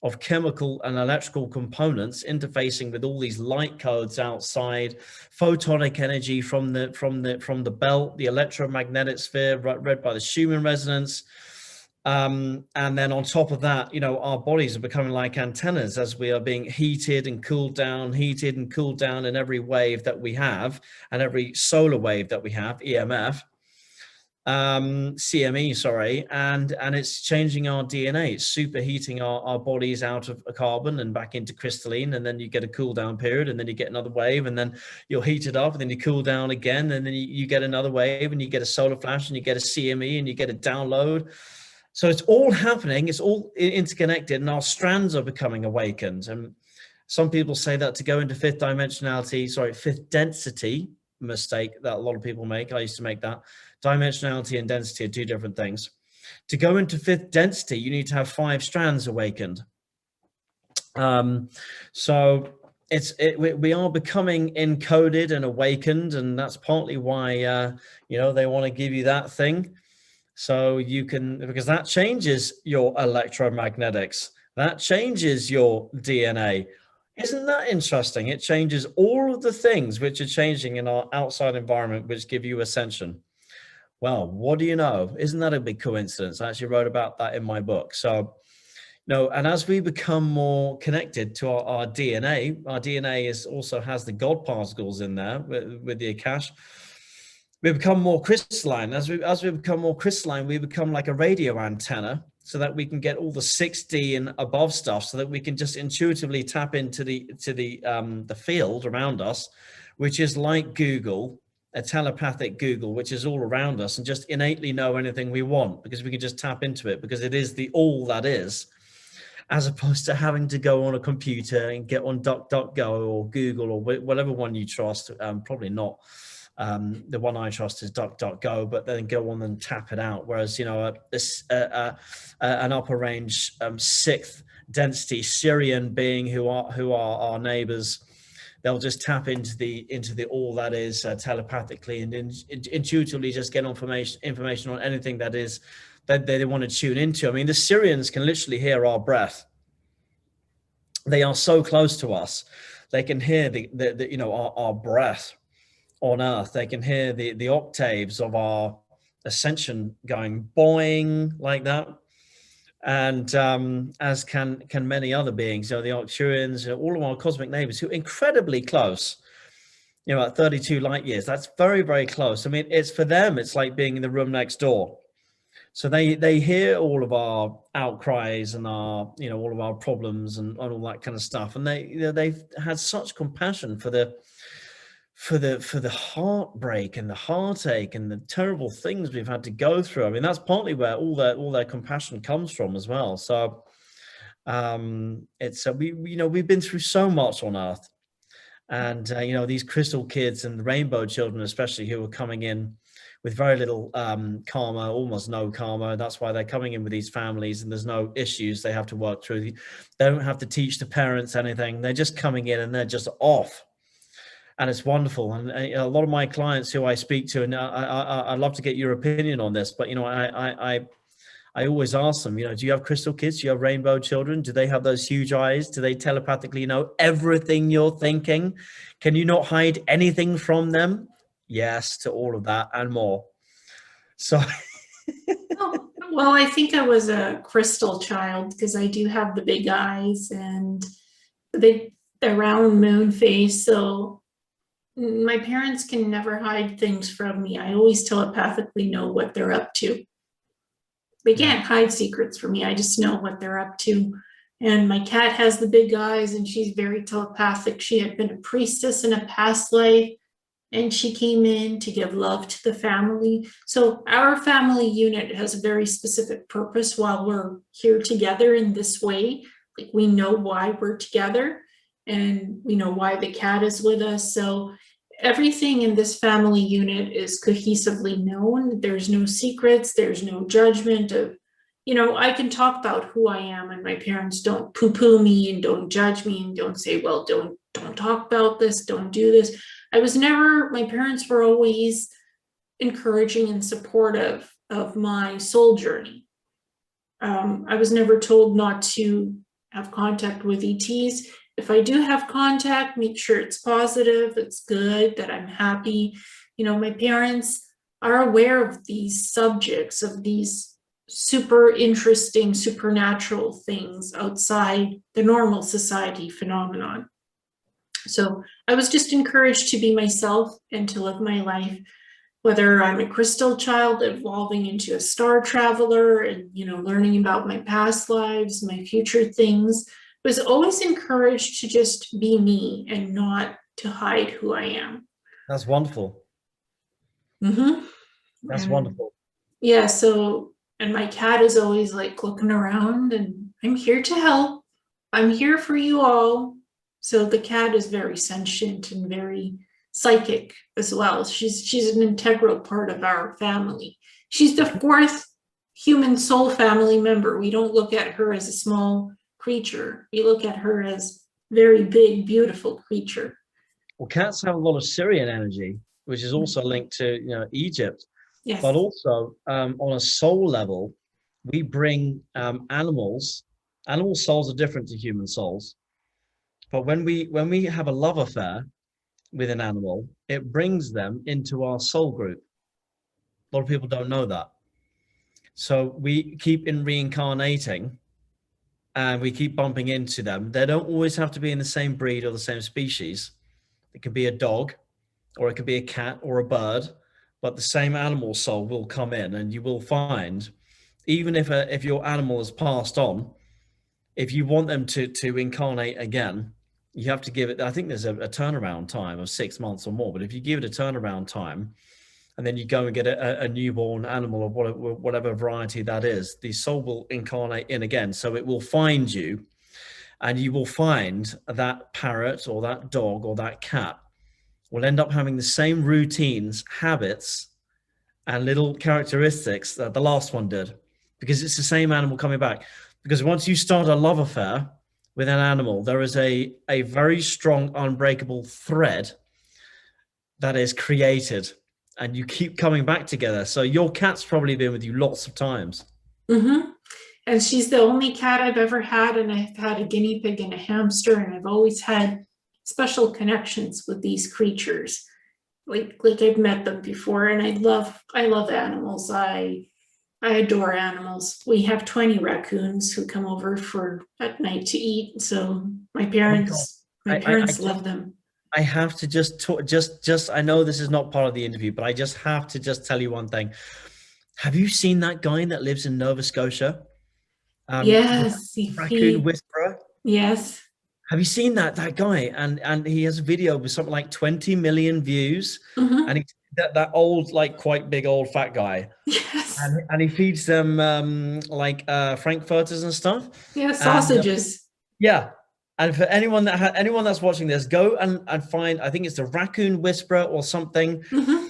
of chemical and electrical components interfacing with all these light codes outside, photonic energy from the belt, the electromagnetic sphere read by the Schumann resonance. And then on top of that, you know, our bodies are becoming like antennas as we are being heated and cooled down in every wave that we have, and every solar wave that we have, EMF, CME, sorry, and it's changing our DNA. It's superheating our bodies out of carbon and back into crystalline, and then you get a cool down period, and then you get another wave, and then you'll heat it up, and then you cool down again, and then you get another wave, and you get a solar flash, and you get a CME, and you get a download. So it's all happening, it's all interconnected, and our strands are becoming awakened. And some people say that to go into fifth density, mistake that a lot of people make. I used to make that. Dimensionality and density are two different things. To go into 5th density, you need to have 5 strands awakened. So we are becoming encoded and awakened, and that's partly why you know, they want to give you that thing, so you can, because that changes your electromagnetics, that changes your DNA. Isn't that interesting? It changes all of the things which are changing in our outside environment, which give you ascension. Well, what do you know? Isn't that a big coincidence? I actually wrote about that in my book. So, no, and as we become more connected to our DNA also has the God particles in there with the Akash. We become more crystalline. As we become more crystalline, we become like a radio antenna, so that we can get all the 6D and above stuff, so that we can just intuitively tap into the field around us, which is like Google, a telepathic Google, which is all around us, and just innately know anything we want, because we can just tap into it, because it is the all that is, as opposed to having to go on a computer and get on DuckDuckGo or Google or whatever one you trust. Probably not. The one I trust is DuckDuckGo, but then go on and tap it out. Whereas, you know, an upper range 6th density Syrian being who are our neighbors, they'll just tap into the all that is telepathically, and intuitively just get information on anything that is that they want to tune into. I mean, the Syrians can literally hear our breath. They are so close to us. They can hear the you know, our breath on Earth. They can hear the octaves of our ascension going boing like that. And as can many other beings, you know, the Arcturians, you know, all of our cosmic neighbors who are incredibly close, you know, at 32 light years. That's very, very close. I mean, it's for them, it's like being in the room next door. So they hear all of our outcries and our, you know, all of our problems and all that kind of stuff. And they, you know, they've had such compassion for the heartbreak and the heartache and the terrible things we've had to go through. I mean, that's partly where all their compassion comes from as well. So it's we've been through so much on Earth, and you know, these crystal kids and the rainbow children especially, who are coming in with very little karma, almost no karma. That's why they're coming in with these families, and there's no issues they have to work through. They don't have to teach the parents anything. They're just coming in and they're just off. And it's wonderful. And a lot of my clients who I speak to, and I'd love to get your opinion on this, but, you know, I always ask them, you know, do you have crystal kids? Do you have rainbow children? Do they have those huge eyes? Do they telepathically know everything you're thinking? Can you not hide anything from them? Yes, to all of that and more. So. Well, I think I was a crystal child, because I do have the big eyes and the round moon face. So my parents can never hide things from me. I always telepathically know what they're up to. They can't hide secrets from me. I just know what they're up to. And my cat has the big eyes, and she's very telepathic. She had been a priestess in a past life, and she came in to give love to the family. So our family unit has a very specific purpose while we're here together in this way. Like, we know why we're together, and we know why the cat is with us. So everything in this family unit is cohesively known. There's no secrets. There's no judgment of, you know, I can talk about who I am, and my parents don't poo-poo me and don't judge me and don't say, well, don't talk about this, don't do this. My parents were always encouraging and supportive of my soul journey. I was never told not to have contact with ETs. If I do have contact, make sure it's positive, it's good, that I'm happy. You know, my parents are aware of these subjects, of these super interesting, supernatural things outside the normal society phenomenon. So I was just encouraged to be myself and to live my life, whether I'm a crystal child evolving into a star traveler and, you know, learning about my past lives, my future things. I was always encouraged to just be me and not to hide who I am. That's wonderful. Mm-hmm. That's wonderful. Yeah, so, and my cat is always like looking around, and I'm here to help. I'm here for you all. So the cat is very sentient and very psychic as well. She's an integral part of our family. She's the 4th human soul family member. We don't look at her as a small creature. We look at her as very big, beautiful creature. Well, cats have a lot of Syrian energy, which is also linked to Egypt. Yes. But also on a soul level, we bring animals. Animal souls are different to human souls. But when we have a love affair with an animal, it brings them into our soul group. A lot of people don't know that. So we keep reincarnating and we keep bumping into them. They don't always have to be in the same breed or the same species. It could be a dog, or it could be a cat or a bird, but the same animal soul will come in, and you will find, even if your animal has passed on, if you want them to incarnate again, you have to give it, I think there's a turnaround time of 6 months or more, but if you give it a turnaround time, and then you go and get a newborn animal of whatever variety that is, the soul will incarnate in again. So it will find you, and you will find that parrot or that dog or that cat will end up having the same routines, habits, and little characteristics that the last one did, because it's the same animal coming back. Because once you start a love affair with an animal, there is a very strong, unbreakable thread that is created, and you keep coming back together. So your cat's probably been with you lots of times. Mm-hmm. And she's the only cat I've ever had, and I've had a guinea pig and a hamster, and I've always had special connections with these creatures. Like I've met them before, and I love animals. I adore animals. We have 20 raccoons who come over at night to eat. So my parents love them. I have to just talk, I know this is not part of the interview, but I just have to tell you one thing. Have you seen that guy that lives in Nova Scotia? Yes. Raccoon Whisperer? Yes. Have you seen that guy? And he has a video with something like 20 million views. Mm-hmm. And that old, like quite big old fat guy. Yes. And he feeds them frankfurters and stuff. Yeah, sausages. Yeah. And for anyone that's watching this, go and find, I think it's the Raccoon Whisperer or something. Mm-hmm.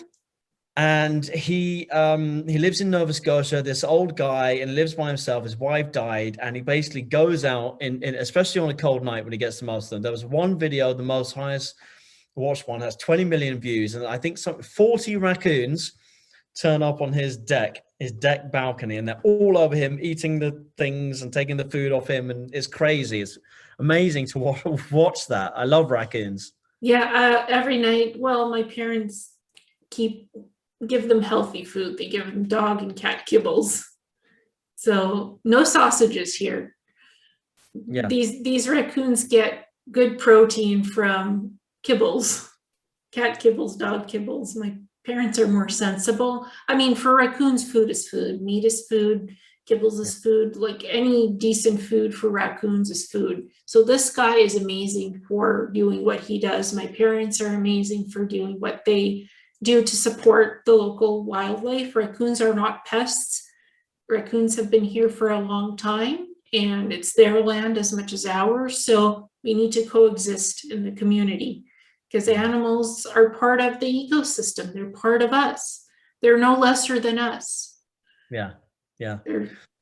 And he lives in Nova Scotia, this old guy, and lives by himself. His wife died, and he basically goes out in especially on a cold night when he gets to most of them. There was one video, the most highest watched one, has 20 million views, and I think 40 raccoons turn up on his deck balcony, and they're all over him, eating the things and taking the food off him, and it's crazy. It's amazing to watch that. I love raccoons. Yeah, every night. Well, my parents give them healthy food. They give them dog and cat kibbles. So no sausages here. Yeah. These raccoons get good protein from kibbles, cat kibbles, dog kibbles. My parents are more sensible. I mean, for raccoons, food is food. Meat is food. Kibbles is food. Like any decent food for raccoons is food. So this guy is amazing for doing what he does. My parents are amazing for doing what they do to support the local wildlife. Raccoons are not pests. Raccoons have been here for a long time, and it's their land as much as ours. So we need to coexist in the community, because animals are part of the ecosystem. They're part of us. They're no lesser than us. Yeah.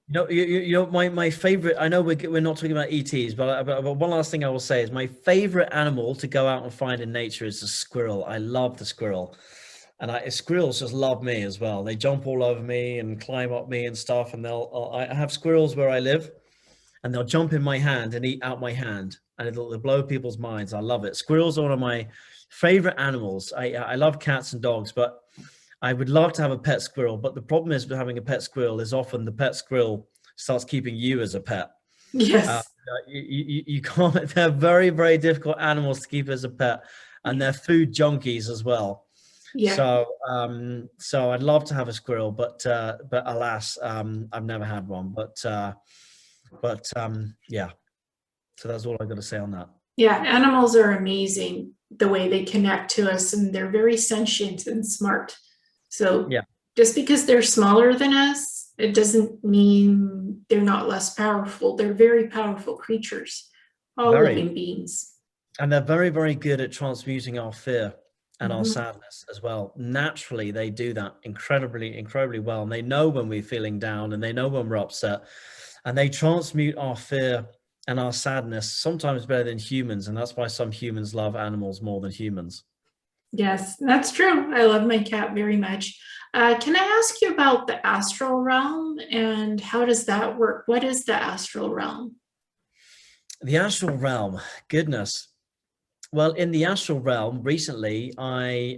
My favorite, I know we're not talking about ETs, but one last thing I will say is my favorite animal to go out and find in nature is the squirrel. I love the squirrel. And squirrels just love me as well. They jump all over me and climb up me and stuff. And I have squirrels where I live, and they'll jump in my hand and eat out my hand, and it'll blow people's minds. I love it. Squirrels are one of my favorite animals. I love cats and dogs, but I would love to have a pet squirrel. But the problem is with having a pet squirrel is often the pet squirrel starts keeping you as a pet. Yes. You can't. They're very, very difficult animals to keep as a pet, and they're food junkies as well. Yeah. So I'd love to have a squirrel, but alas, I've never had one. But yeah. So that's all I've got to say on that. Yeah, animals are amazing the way they connect to us, and they're very sentient and smart. So yeah, just because they're smaller than us, it doesn't mean they're not less powerful. They're very powerful creatures, all living beings. And they're very, very good at transmuting our fear. and our sadness as well. Naturally, they do that incredibly well. And they know when we're feeling down, and they know when we're upset, and they transmute our fear and our sadness sometimes better than humans. And that's why some humans love animals more than humans. Yes, that's true. I love my cat very much. Can I ask you about the astral realm and how does that work? What is the astral realm? The astral realm, goodness. Well, in the astral realm, recently, I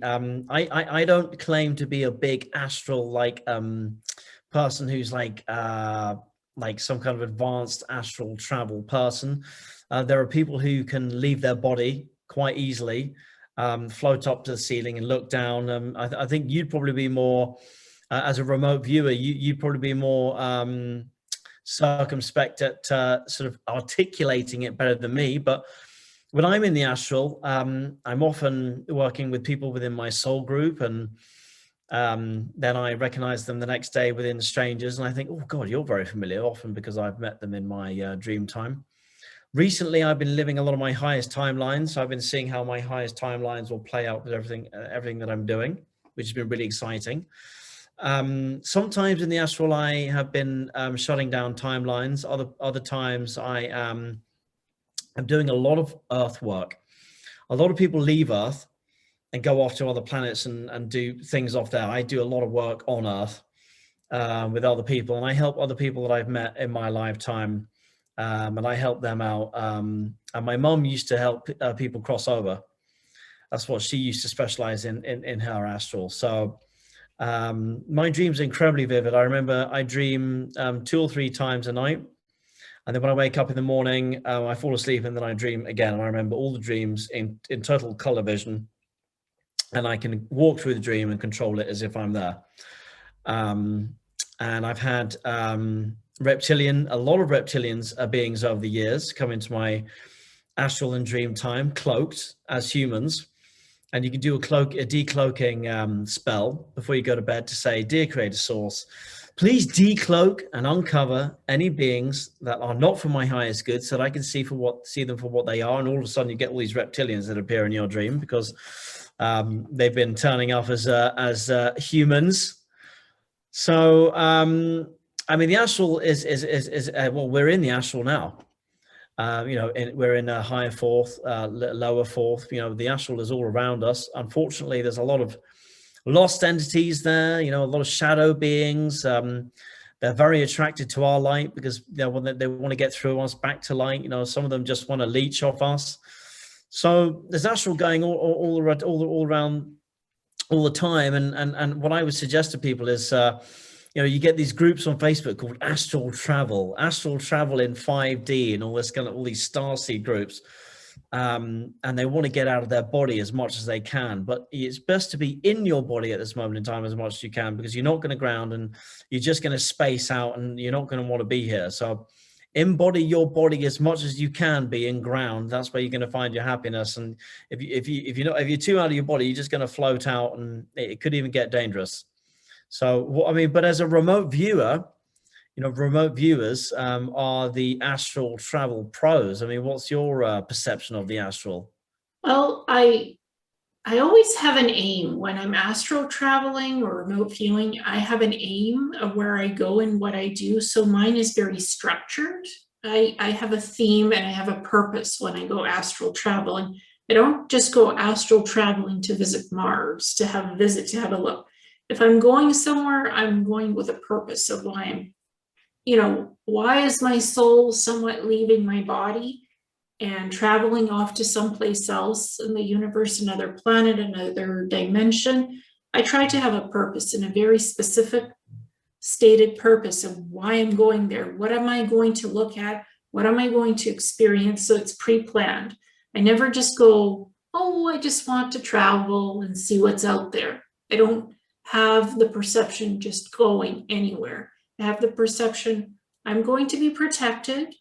don't claim to be a big astral person who's like some kind of advanced astral travel person. There are people who can leave their body quite easily, float up to the ceiling and look down. I think you'd probably be more, as a remote viewer, you'd probably be more circumspect at sort of articulating it better than me. But when I'm in the astral, I'm often working with people within my soul group, and then I recognize them the next day within strangers, and I think, oh God, you're very familiar, often because I've met them in my dream time. Recently, I've been living a lot of my highest timelines, so I've been seeing how my highest timelines will play out with everything that I'm doing, which has been really exciting. Sometimes in the astral, I have been shutting down timelines. Other times, I'm doing a lot of Earth work. A lot of people leave Earth and go off to other planets and do things off there. I do a lot of work on Earth with other people, and I help other people that I've met in my lifetime, and I help them out. And my mum used to help people cross over. That's what she used to specialize in her astral. So my dreams are incredibly vivid. I remember I dream 2 or 3 times a night. And then when I wake up in the morning, I fall asleep and then I dream again. And I remember all the dreams in total color vision. And I can walk through the dream and control it as if I'm there. And I've had a lot of reptilians beings over the years come into my astral and dream time, cloaked as humans. And you can do a decloaking spell before you go to bed to say, "Dear Creator Source, please decloak and uncover any beings that are not for my highest good, so that I can see them for what they are." And all of a sudden, you get all these reptilians that appear in your dream because they've been turning up as humans. So, I mean, the astral is well, we're in the astral now. We're in a higher fourth, lower fourth. The astral is all around us. Unfortunately, there's a lot of lost entities there, a lot of shadow beings. They're very attracted to our light because they want to get through us back to light. Some of them just want to leech off us. So there's astral going all around all the time. And what I would suggest to people is, you get these groups on Facebook called Astral Travel in 5D, and all these starseed groups. And they want to get out of their body as much as they can, but it's best to be in your body at this moment in time as much as you can, because you're not going to ground and you're just going to space out and you're not going to want to be here. So embody your body as much as you can be in ground. That's where you're going to find your happiness. And if you're too out of your body, you're just going to float out, and it could even get dangerous. So, but as a remote viewer, remote viewers are the astral travel pros. I mean, what's your perception of the astral? Well, I always have an aim when I'm astral traveling or remote viewing. I have an aim of where I go and what I do. So mine is very structured. I have a theme and I have a purpose when I go astral traveling. I don't just go astral traveling to visit Mars, to have a look. If I'm going somewhere, I'm going with a purpose of why why is my soul somewhat leaving my body and traveling off to someplace else in the universe, another planet, another dimension? I try to have a purpose and a very specific stated purpose of why I'm going there. What am I going to look at? What am I going to experience? So it's pre-planned. I never just go, oh, I just want to travel and see what's out there. I don't have the perception just going anywhere. I have the perception I'm going to be protected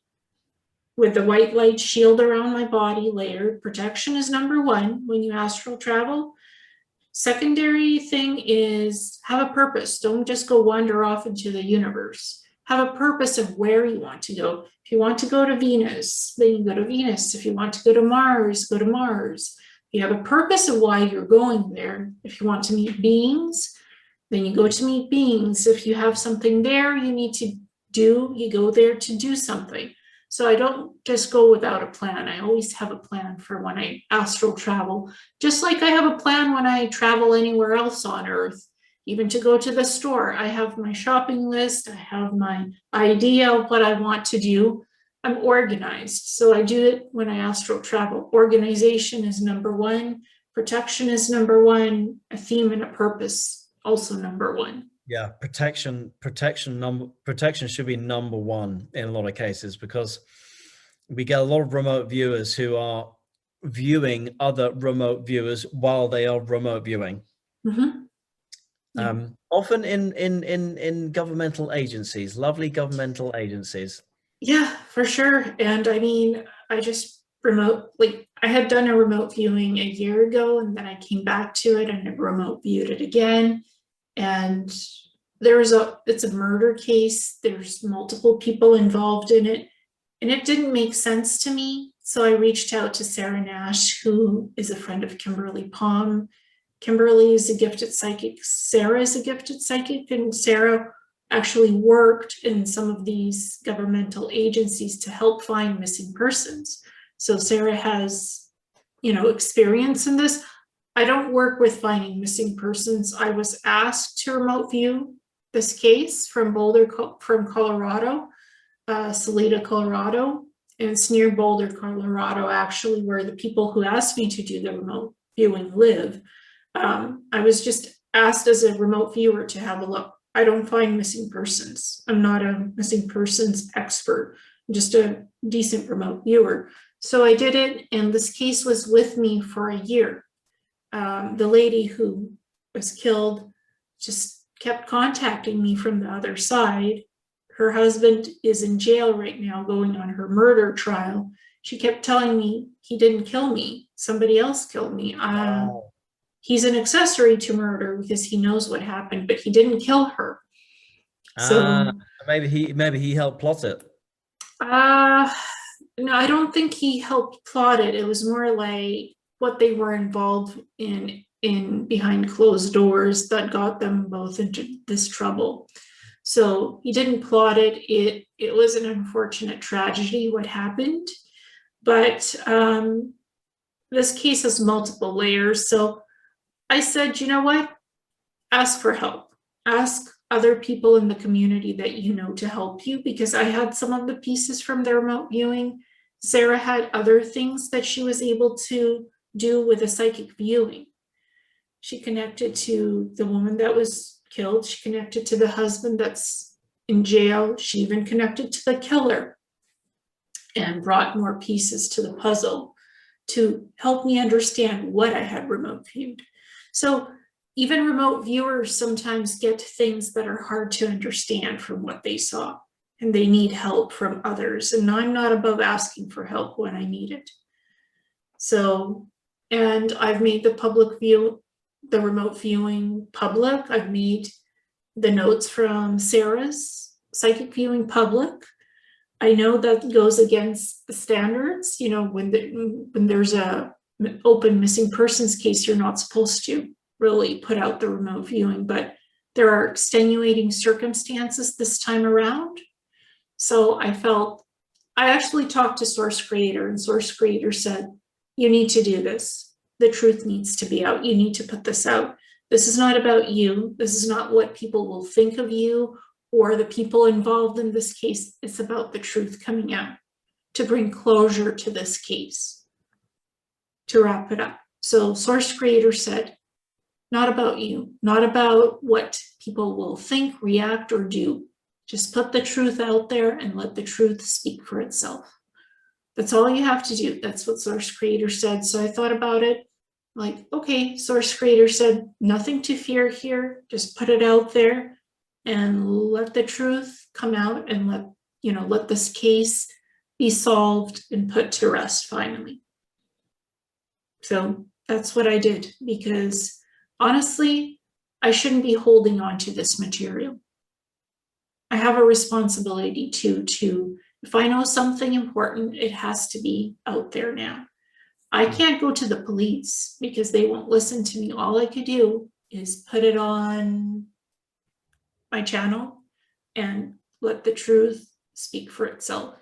with the white light shield around my body layered. Protection is number one when you astral travel. Secondary thing is have a purpose. Don't just go wander off into the universe. Have a purpose of where you want to go. If you want to go to Venus, then you go to Venus. If you want to go to Mars, go to Mars. You have a purpose of why you're going there. If you want to meet beings, then you go to meet beings. If you have something there you need to do, you go there to do something. So I don't just go without a plan. I always have a plan for when I astral travel, just like I have a plan when I travel anywhere else on Earth. Even to go to the store, I have my shopping list, I have my idea of what I want to do. I'm organized. So I do it when I astral travel. Organization is number one. Protection is number one. A theme and a purpose also number one. Yeah, protection should be number one in a lot of cases, because we get a lot of remote viewers who are viewing other remote viewers while they are remote viewing. Mm-hmm. Yeah. Often in governmental agencies, lovely governmental agencies. Yeah, for sure. And I mean, I had done a remote viewing a year ago, and then I came back to it and I remote viewed it again. And it's a murder case. There's multiple people involved in it, and it didn't make sense to me. So I reached out to Sarah Nash, who is a friend of Kimberly Palm. Kimberly is a gifted psychic. Sarah is a gifted psychic, and Sarah actually worked in some of these governmental agencies to help find missing persons. So Sarah has, experience in this. I don't work with finding missing persons. I was asked to remote view this case from Colorado, Salida, Colorado, and it's near Boulder, Colorado, actually, where the people who asked me to do the remote viewing live. I was just asked as a remote viewer to have a look. I don't find missing persons. I'm not a missing persons expert. I'm just a decent remote viewer. So I did it, and this case was with me for a year. The lady who was killed just kept contacting me from the other side. Her husband is in jail right now going on her murder trial. She kept telling me, he didn't kill me. Somebody else killed me. Wow. He's an accessory to murder because he knows what happened, but he didn't kill her. So maybe he helped plot it. No, I don't think he helped plot it. It was more like what they were involved in behind closed doors that got them both into this trouble. So he didn't plot it. It was an unfortunate tragedy what happened, but this case has multiple layers. So I said, you know what? Ask for help. Ask other people in the community that you know to help you, because I had some of the pieces from the remote viewing. Sarah had other things that she was able to do with a psychic viewing. She connected to the woman that was killed. She connected to the husband that's in jail. She even connected to the killer and brought more pieces to the puzzle to help me understand what I had remote viewed. So even remote viewers sometimes get things that are hard to understand from what they saw, and they need help from others. And I'm not above asking for help when I need it. So, and I've made the remote viewing public. I've made the notes from Sarah's psychic viewing public. I know that goes against the standards. When there's a open missing persons case, you're not supposed to really put out the remote viewing, but there are extenuating circumstances this time around. So I actually talked to Source Creator, and Source Creator said, you need to do this. The truth needs to be out. You need to put this out. This is not about you. This is not what people will think of you or the people involved in this case. It's about the truth coming out to bring closure to this case, to wrap it up. So Source Creator said, not about you, not about what people will think, react, or do. Just put the truth out there and let the truth speak for itself. That's all you have to do. That's what Source Creator said. So I thought about it like, okay, Source Creator said, nothing to fear here. Just put it out there and let the truth come out, and let this case be solved and put to rest finally. So that's what I did, because honestly, I shouldn't be holding on to this material. I have a responsibility to if I know something important, it has to be out there now. I can't go to the police because they won't listen to me. All I could do is put it on my channel and let the truth speak for itself.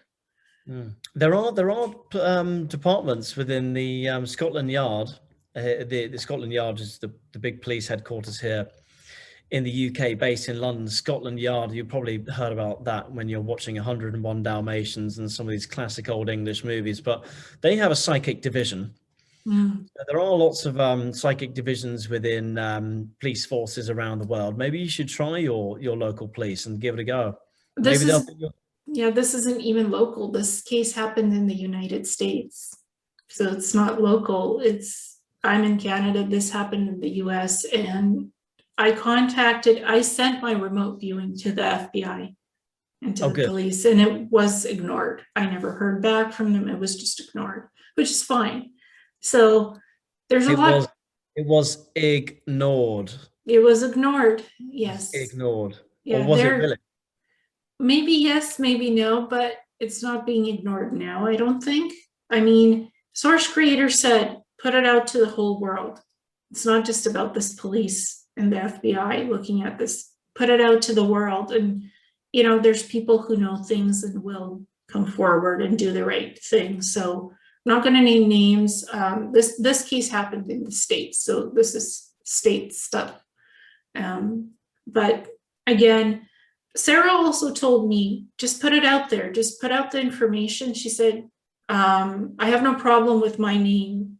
There are departments within the Scotland Yard. The Scotland Yard is the big police headquarters here in the UK, based in London. Scotland Yard, you probably heard about that when you're watching 101 Dalmatians and some of these classic old English movies, but they have a psychic division. There are lots of psychic divisions within police forces around the world. Maybe you should try your local police and give it a go. This isn't even local. This case happened in the United States. So it's not local. I'm in Canada. This happened in the US, and I sent my remote viewing to the FBI and to the police, and it was ignored. I never heard back from them. It was just ignored, which is fine. So there's a lot. It was ignored. It was ignored. Yes. Ignored. Yeah, or was it really? Maybe yes, maybe no, but it's not being ignored now, I don't think. I mean, Source Creator said, put it out to the whole world. It's not just about this police and the FBI looking at this. Put it out to the world. And, you know, there's people who know things and will come forward and do the right thing. So I'm not going to name names. This case happened in the States, so this is state stuff. But again, Sarah also told me, just put it out there, just put out the information. She said, I have no problem with my name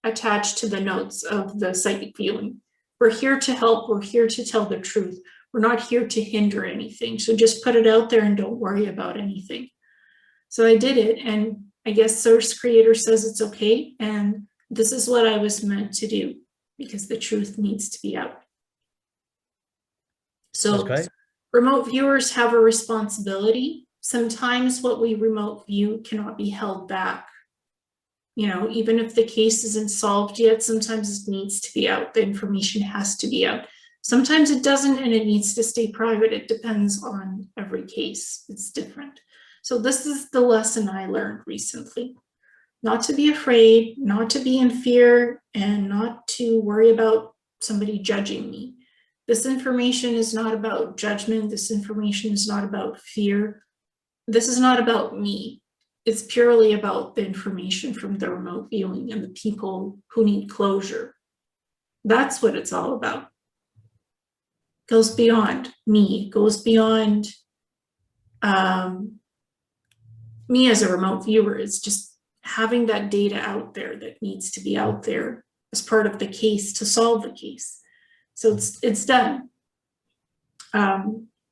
attached to the notes of the psychic viewing. We're here to help. We're here to tell the truth. We're not here to hinder anything. So just put it out there and don't worry about anything. So I did it. And I guess Source Creator says it's okay. And this is what I was meant to do because the truth needs to be out. So remote viewers have a responsibility. Sometimes what we remote view cannot be held back. You know, even if the case isn't solved yet, sometimes it needs to be out. The information has to be out. Sometimes it doesn't, and it needs to stay private. It depends on every case. It's different. So this is the lesson I learned recently. Not to be afraid, not to be in fear, and not to worry about somebody judging me. This information is not about judgment. This information is not about fear. This is not about me. It's purely about the information from the remote viewing and the people who need closure. That's what it's all about. It goes beyond me. It goes beyond me as a remote viewer. It's just having that data out there that needs to be out there as part of the case to solve the case. So it's done.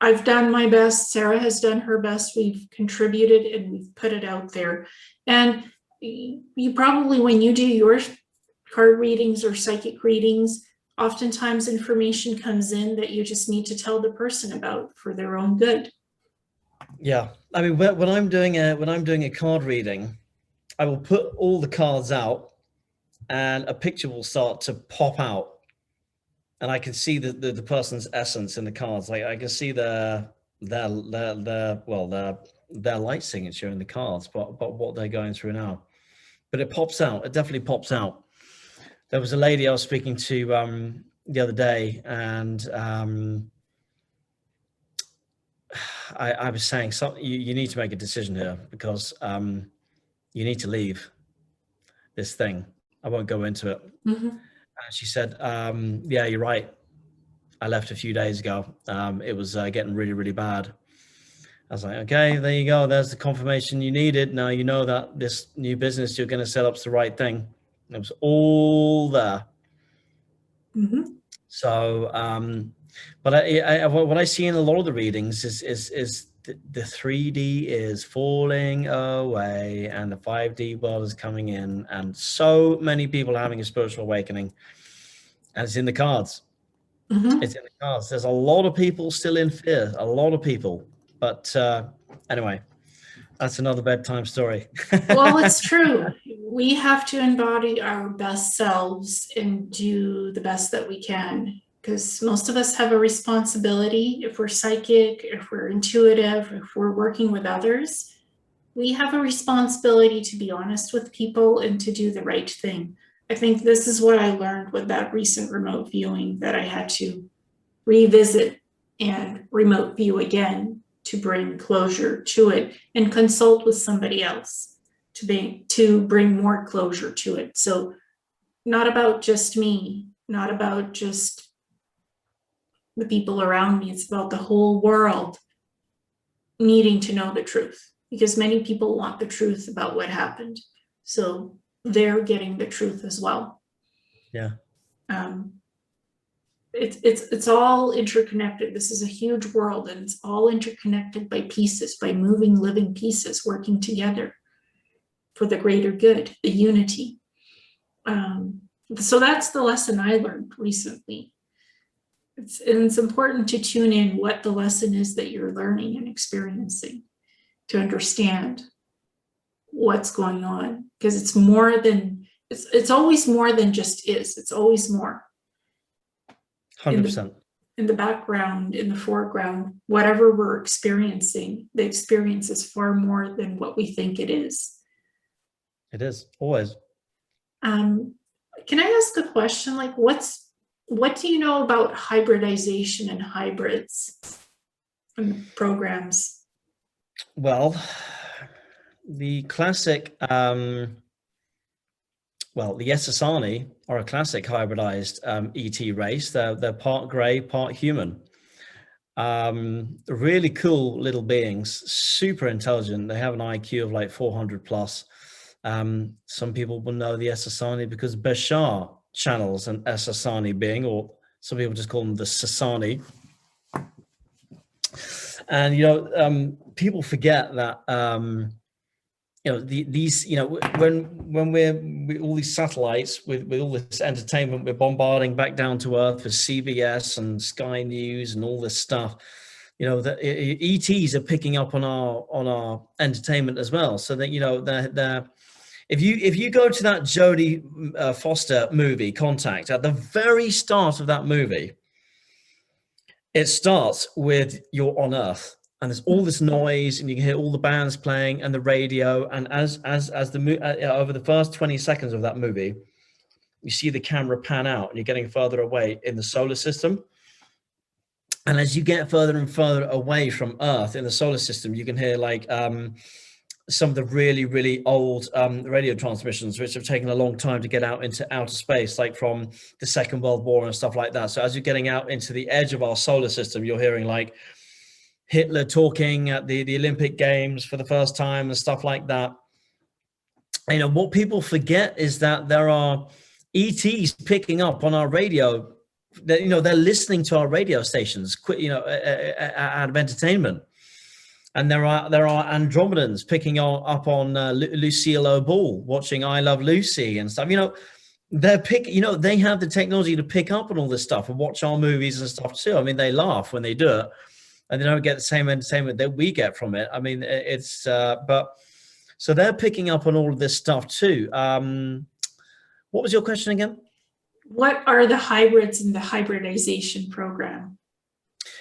I've done my best. Sarah has done her best. We've contributed and we've put it out there. And you probably, when you do your card readings or psychic readings, oftentimes information comes in that you just need to tell the person about for their own good. Yeah, I mean, when I'm doing a card reading, I will put all the cards out, and a picture will start to pop out. And I can see the person's essence in the cards. Like I can see their light signature in the cards, but what they're going through now. But it pops out. It definitely pops out. There was a lady I was speaking to the other day, and I was saying something. You need to make a decision here because you need to leave this thing. I won't go into it. Mm-hmm. And she said, yeah, you're right. I left a few days ago. It was getting really, really bad. I was like, okay, there you go. There's the confirmation you needed. Now you know that this new business you're going to set up is the right thing. It was all there. Mm-hmm. So, but what I see in a lot of the readings is the 3D is falling away and the 5D world is coming in, and so many people are having a spiritual awakening, and it's in the cards. Mm-hmm. It's in the cards. There's a lot of people still in fear, a lot of people. But anyway, that's another bedtime story. Well, it's true. We have to embody our best selves and do the best that we can, because most of us have a responsibility. If we're psychic, if we're intuitive, if we're working with others, we have a responsibility to be honest with people and to do the right thing. I think this is what I learned with that recent remote viewing, that I had to revisit and remote view again to bring closure to it, and consult with somebody else to bring more closure to it. So not about just me, not about just the people around me, it's about the whole world needing to know the truth, because many people want the truth about what happened. So they're getting the truth as well. Yeah. It's all interconnected. This is a huge world, and it's all interconnected by pieces, by moving, living pieces working together for the greater good, the unity. So that's the lesson I learned recently. It's important to tune in what the lesson is that you're learning and experiencing, to understand what's going on, because it's more than, it's always more than just is. It's always more. 100%. In the background, in the foreground, whatever we're experiencing, the experience is far more than what we think it is. It is, always. Can I ask a question? Like, what do you know about hybridization and hybrids and programs? Well, the classic, well, the Essassani are a classic hybridized ET race. They're part gray, part human. Really cool little beings, super intelligent. They have an IQ of like 400 plus. Some people will know the Essassani because Bashar channels an Essassani being, or some people just call them the Sassani. And, you know, people forget that, you know, these, you know, when we're all these satellites with all this entertainment, we're bombarding back down to Earth with CBS and Sky News and all this stuff. You know, the ETs are picking up on our entertainment as well. So that, you know, they're if you go to that Jodie Foster movie, Contact, at the very start of that movie, it starts with you're on Earth. And there's all this noise, and you can hear all the bands playing and the radio. And as the over the first 20 seconds of that movie, you see the camera pan out, and you're getting further away in the solar system. And as you get further and further away from Earth in the solar system, you can hear like some of the really, really old radio transmissions, which have taken a long time to get out into outer space, like from the Second World War and stuff like that. So as you're getting out into the edge of our solar system, you're hearing like Hitler talking at the Olympic Games for the first time and stuff like that. You know, what people forget is that there are ETs picking up on our radio. That, you know, they're listening to our radio stations, you know, out of entertainment. And there are Andromedans picking up on Lucille O'Ball, watching I Love Lucy and stuff. You know, you know, they have the technology to pick up on all this stuff and watch our movies and stuff too. I mean, they laugh when they do it, and they don't get the same entertainment that we get from it. I mean, it's, but, so they're picking up on all of this stuff too. What was your question again? What are the hybrids in the hybridization program?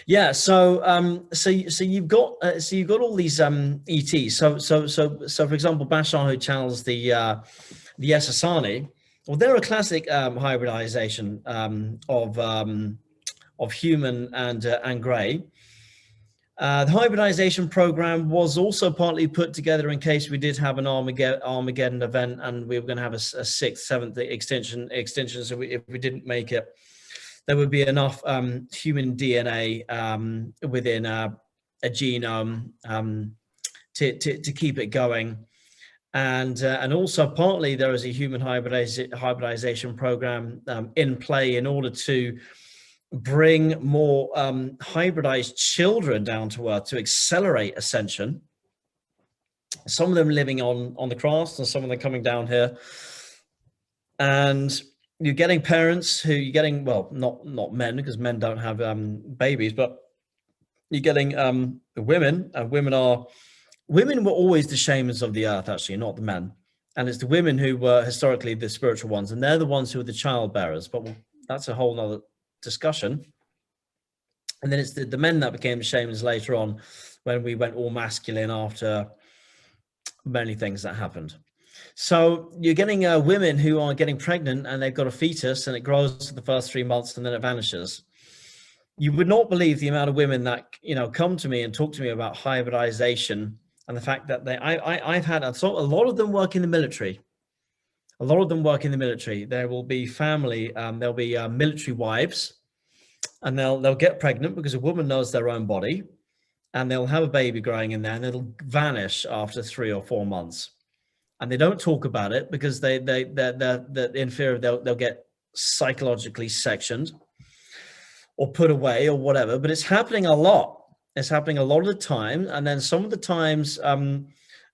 Yeah, so you've got all these ETs. So for example, Bashar, who channels the Essassani, well, they're a classic hybridization of human and grey. The hybridization program was also partly put together in case we did have an Armageddon event and we were going to have a sixth, seventh extinction. So if we didn't make it, there would be enough human DNA within a genome to keep it going. And also partly there is a human hybridization program in play in order to bring more hybridized children down to Earth to accelerate ascension. Some of them living on the crust and some of them coming down here. And you're getting parents who you're getting, well, not men, because men don't have babies, but you're getting women, and women were always the shamans of the Earth, actually, not the men. And it's the women who were historically the spiritual ones, and they're the ones who are the child bearers. But that's a whole nother discussion. And then it's the men that became the shamans later on, when we went all masculine after many things that happened. So you're getting women who are getting pregnant and they've got a fetus and it grows for the first 3 months and then it vanishes. You would not believe the amount of women that, you know, come to me and talk to me about hybridization and the fact that I've had a lot of them work in the military. A lot of them work in the military. There will be family, there'll be military wives, and they'll get pregnant because a woman knows their own body, and they'll have a baby growing in there and it'll vanish after 3 or 4 months. And they don't talk about it because they're in fear of they'll get psychologically sectioned or put away or whatever. But it's happening a lot. It's happening a lot of the time. And then some of the times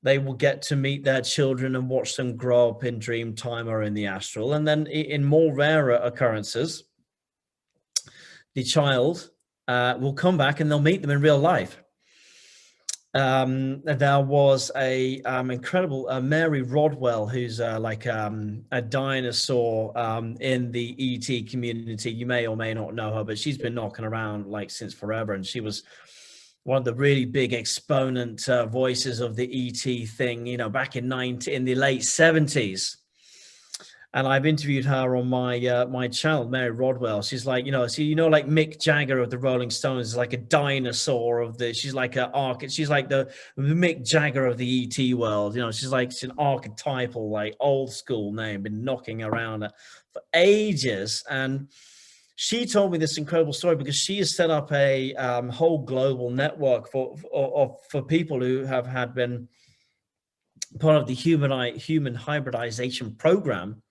they will get to meet their children and watch them grow up in dream time or in the astral. And then in more rarer occurrences, the child will come back and they'll meet them in real life. There was a incredible Mary Rodwell, who's like a dinosaur in the ET community. You may or may not know her, but she's been knocking around like since forever, and she was one of the really big exponent voices of the ET thing, you know, back in the late 70s. And I've interviewed her on my my channel, Mary Rodwell. She's like, you know, like Mick Jagger of the Rolling Stones is like a dinosaur of the. She's like she's like the Mick Jagger of the ET world. You know, she's an archetypal, like old school name, been knocking around for ages. And she told me this incredible story because she has set up a whole global network for people who have been part of the human hybridization program.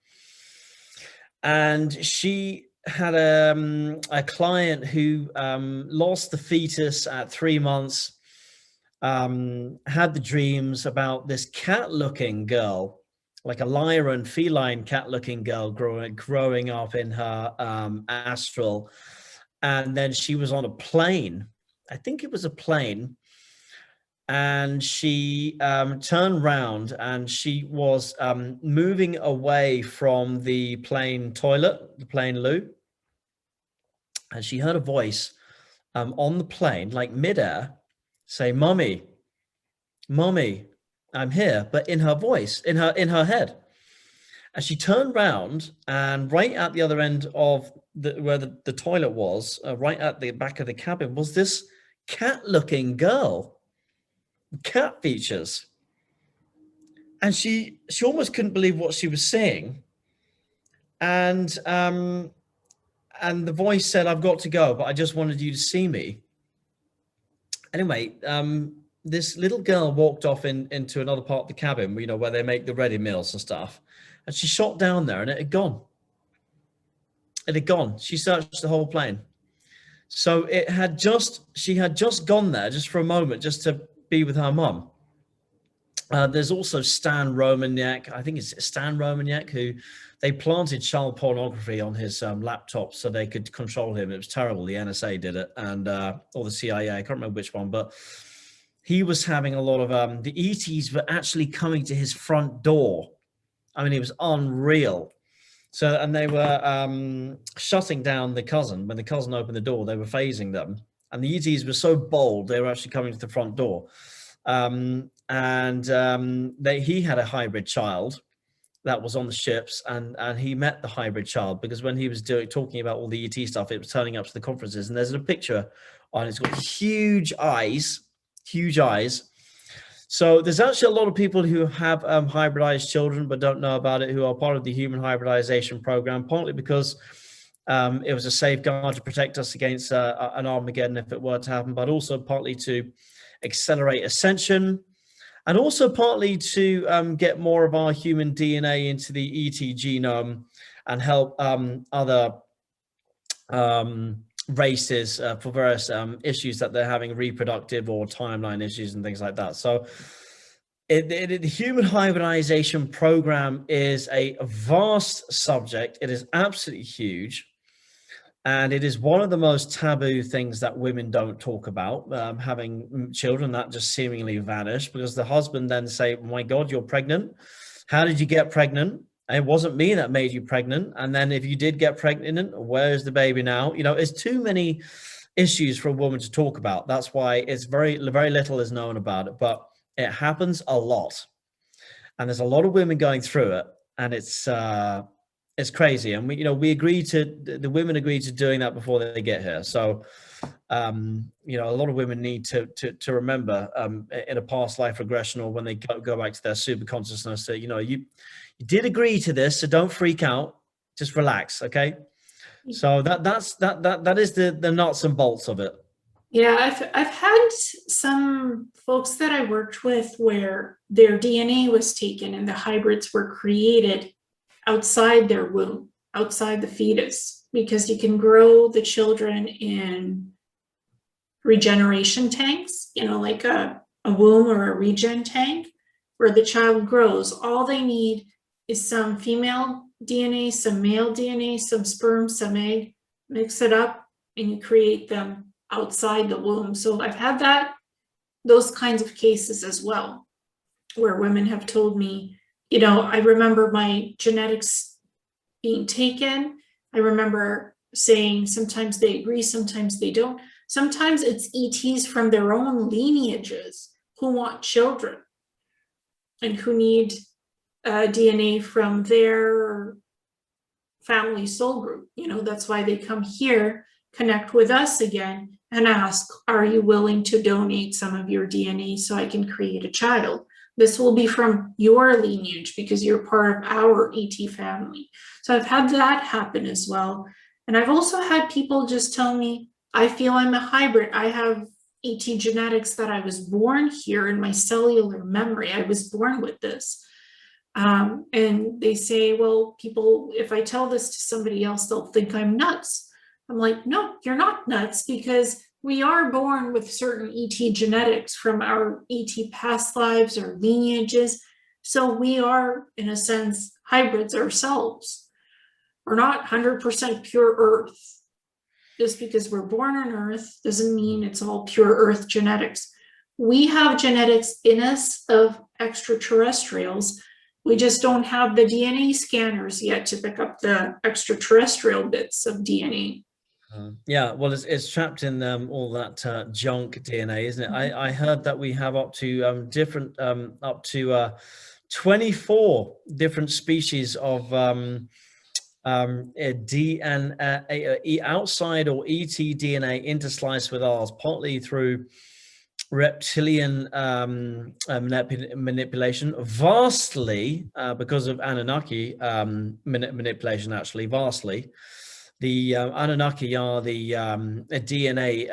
And she had a client who lost the fetus at 3 months, had the dreams about this cat-looking girl, like a lyran feline cat-looking girl growing up in her astral. And then she was on a plane. I think it was a plane. And she turned around and she was moving away from the plane toilet, the plane loo. And she heard a voice on the plane, like midair, say, "Mommy, Mommy, I'm here," but in her voice, in her head. And she turned around, and right at the other end of where the toilet was, right at the back of the cabin, was this cat-looking girl. Cat features, and she almost couldn't believe what she was seeing, and the voice said, "I've got to go, but I just wanted you to see me." Anyway, this little girl walked off into another part of the cabin, you know, where they make the ready meals and stuff, and she shot down there, and it had gone. She searched the whole plane, so she had just gone there just for a moment, just to be with her mum. There's also Stan Romaniak. I think it's Stan Romaniak, who they planted child pornography on his laptop so they could control him. It was terrible. The NSA did it, and or the CIA. I can't remember which one, but he was having a lot of the ETs were actually coming to his front door. I mean, it was unreal. So, and they were shutting down the cousin. When the cousin opened the door, they were phasing them. And the ETs were so bold, they were actually coming to the front door. He had a hybrid child that was on the ships, and he met the hybrid child because when he was talking about all the ET stuff, it was turning up to the conferences. And there's a picture on it. It's got huge eyes. So there's actually a lot of people who have hybridized children but don't know about it, who are part of the human hybridization program, partly because it was a safeguard to protect us against an Armageddon if it were to happen, but also partly to accelerate ascension, and also partly to get more of our human DNA into the ET genome and help other races for various issues that they're having, reproductive or timeline issues and things like that. So the human hybridization program is a vast subject. It is absolutely huge. And it is one of the most taboo things that women don't talk about, having children that just seemingly vanish, because the husband then say, "Oh my God, you're pregnant. How did you get pregnant? It wasn't me that made you pregnant. And then if you did get pregnant, where's the baby now?" You know, it's too many issues for a woman to talk about. That's why it's very little is known about it, but it happens a lot. and there's a lot of women going through it, and it's crazy. And we agree to, the women agree to doing that before they get here. So a lot of women need to remember in a past life regression, or when they go back to their super consciousness, that you did agree to this, so don't freak out, just relax, okay? So that is the nuts and bolts of it. Yeah, I've had some folks that I worked with where their DNA was taken and the hybrids were created outside their womb, outside the fetus, because you can grow the children in regeneration tanks, like a womb or a regen tank, where the child grows. All they need is some female DNA, some male DNA, some sperm, some egg, mix it up, and you create them outside the womb. So I've had those kinds of cases as well, where women have told me, I remember my genetics being taken. I remember saying sometimes they agree, sometimes they don't. Sometimes it's ETs from their own lineages who want children and who need DNA from their family soul group. That's why they come here, connect with us again, and ask, are you willing to donate some of your DNA so I can create a child? This will be from your lineage because you're part of our ET family. So I've had that happen as well. And I've also had people just tell me, I feel I'm a hybrid. I have ET genetics that I was born here in my cellular memory. I was born with this. And they say, well, people, if I tell this to somebody else, they'll think I'm nuts. I'm like, no, you're not nuts, because we are born with certain ET genetics from our ET past lives or lineages. So we are, in a sense, hybrids ourselves. We're not 100% pure Earth. Just because we're born on Earth doesn't mean it's all pure Earth genetics. We have genetics in us of extraterrestrials. We just don't have the DNA scanners yet to pick up the extraterrestrial bits of DNA. Yeah, well, it's trapped in all that junk DNA, isn't it? I heard that we have up to 24 different species of DNA outside or ET DNA interspliced with ours, partly through reptilian manipulation, vastly because of Anunnaki manipulation, actually, vastly. The Anunnaki are the DNA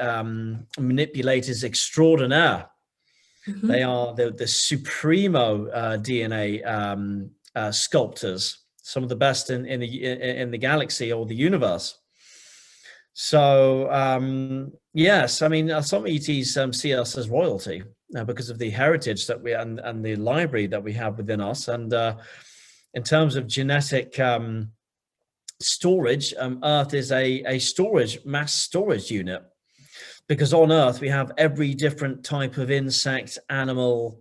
manipulators extraordinaire. Mm-hmm. They are the supremo DNA sculptors, some of the best in the galaxy or the universe. So yes, I mean, some ETs see us as royalty because of the heritage that we and the library that we have within us. And in terms of genetic storage, Earth is a mass storage unit, because on Earth we have every different type of insect, animal,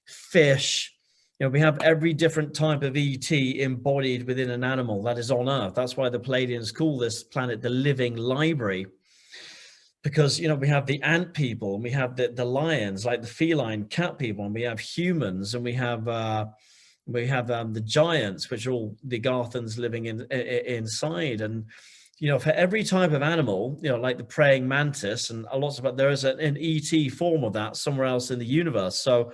fish. We have every different type of ET embodied within an animal that is on Earth. That's why the Palladians call this planet the living library, because we have the ant people, and we have the lions, like the feline cat people, and we have humans, and we have the giants, which are all the Garthans living inside. And for every type of animal, like the praying mantis and lots of, there is an ET form of that somewhere else in the universe. So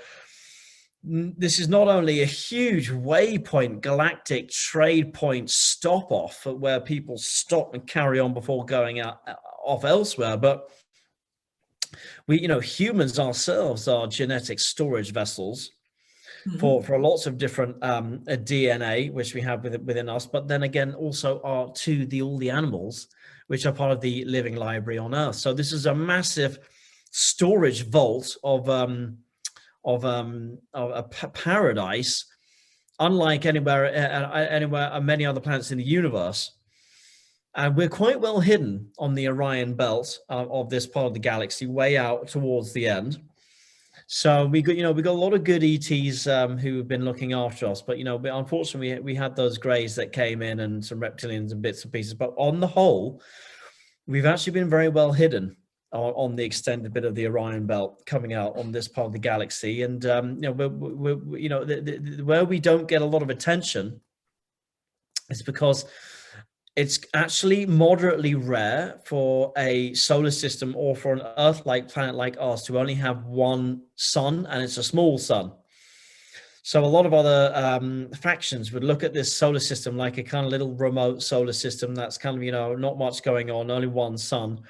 this is not only a huge waypoint, galactic trade point stop off where people stop and carry on before going off elsewhere, but we, humans ourselves are genetic storage vessels. Mm-hmm. for lots of different DNA which we have within us, but then again also are to all the animals which are part of the living library on Earth. So this is a massive storage vault of a paradise, unlike anywhere many other planets in the universe. And we're quite well hidden on the Orion belt of this part of the galaxy, way out towards the end. So we got a lot of good ETs who have been looking after us, but unfortunately we had those greys that came in and some reptilians and bits and pieces. But on the whole, we've actually been very well hidden. on the extended bit of the Orion belt coming out on this part of the galaxy. And where we don't get a lot of attention is because it's actually moderately rare for a solar system or for an Earth-like planet like ours to only have one sun, and it's a small sun. So a lot of other factions would look at this solar system like a kind of little remote solar system that's kind of, not much going on, only one sun.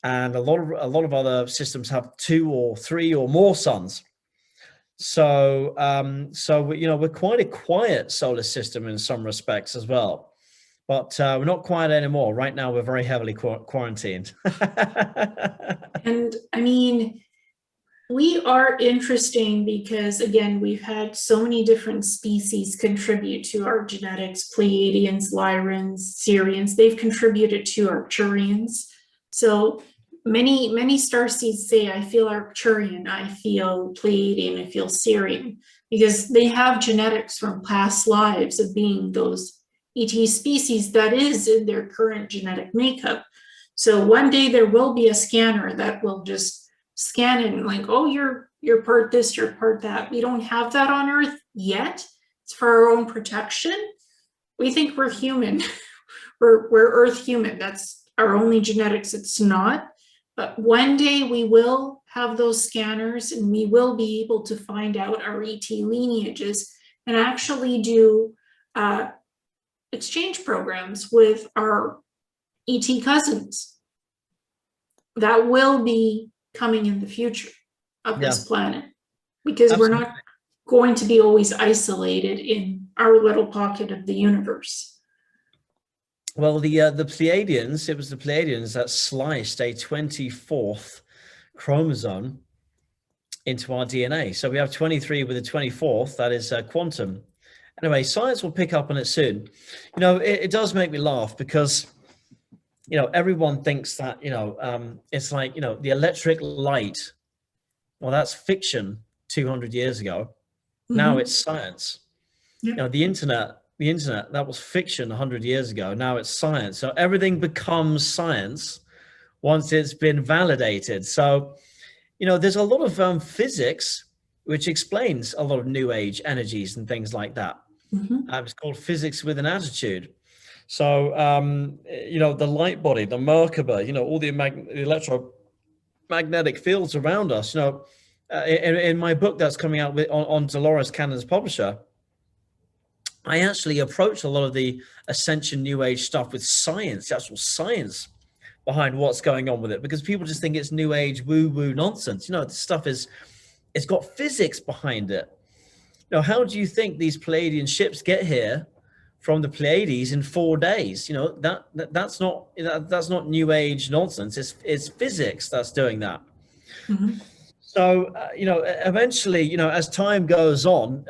And a lot of other systems have 2 or 3 or more suns. So we're quite a quiet solar system in some respects as well. But we're not quiet anymore. Right now, we're very heavily quarantined. And I mean, we are interesting because, again, we've had so many different species contribute to our genetics: Pleiadians, Lyrans, Sirians. They've contributed to Arcturians. So many starseeds say, I feel Arcturian, I feel Pleiadian, I feel Sirian, because they have genetics from past lives of being those ET species that is in their current genetic makeup. So one day there will be a scanner that will just scan it and like, oh, you're part this, you're part that. We don't have that on Earth yet. It's for our own protection. We think we're human. we're Earth human. That's our only genetics. It's not. But one day we will have those scanners and we will be able to find out our ET lineages and actually do exchange programs with our ET cousins. That will be coming in the future of this planet, because Absolutely. we're not going to be always isolated in our little pocket of the universe. Well, the Pleiadians, it was the Pleiadians that sliced a 24th chromosome into our DNA. So we have 23 with a 24th, that is quantum. Anyway, science will pick up on it soon. It does make me laugh because, everyone thinks that, it's like, the electric light, well, that's fiction 200 years ago. Mm-hmm. Now it's science. Yeah. The internet, that was fiction 100 years ago. Now it's science. So everything becomes science once it's been validated. So, there's a lot of physics which explains a lot of new age energies and things like that. Mm-hmm. It's called physics with an attitude. So, the light body, the Merkaba, all the electromagnetic fields around us, in my book that's coming out on Dolores Cannon's publisher, I actually approach a lot of the Ascension New Age stuff with science, the actual science behind what's going on with it, because people just think it's New Age woo-woo nonsense. This stuff it's got physics behind it. How do you think these Pleiadian ships get here from the Pleiades in 4 days? That's not New Age nonsense. It's physics that's doing that. Mm-hmm. So, eventually, as time goes on,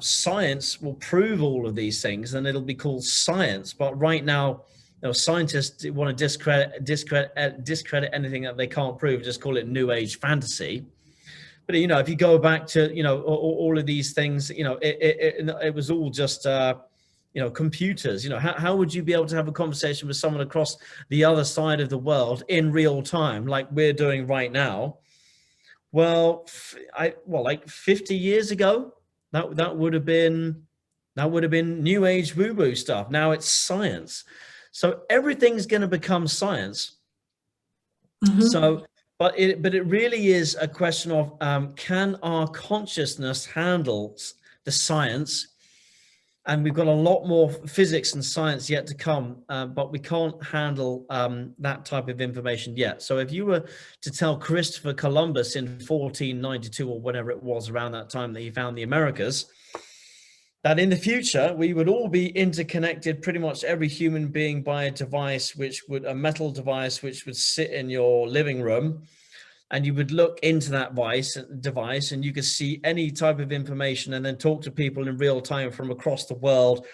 science will prove all of these things and it'll be called science. But right now, scientists want to discredit anything that they can't prove, just call it New Age fantasy. But, if you go back to, all of these things, it was all just, computers. How would you be able to have a conversation with someone across the other side of the world in real time, like we're doing right now? Well, like 50 years ago, that would have been New Age woo-woo stuff. Now it's science. So everything's going to become science. Mm-hmm. So, but it really is a question of, can our consciousness handle the science? And we've got a lot more physics and science yet to come, but we can't handle that type of information yet. So if you were to tell Christopher Columbus in 1492 or whatever it was around that time that he found the Americas, that in the future we would all be interconnected, pretty much every human being, by a metal device which would sit in your living room, and you would look into that device and you could see any type of information and then talk to people in real time from across the world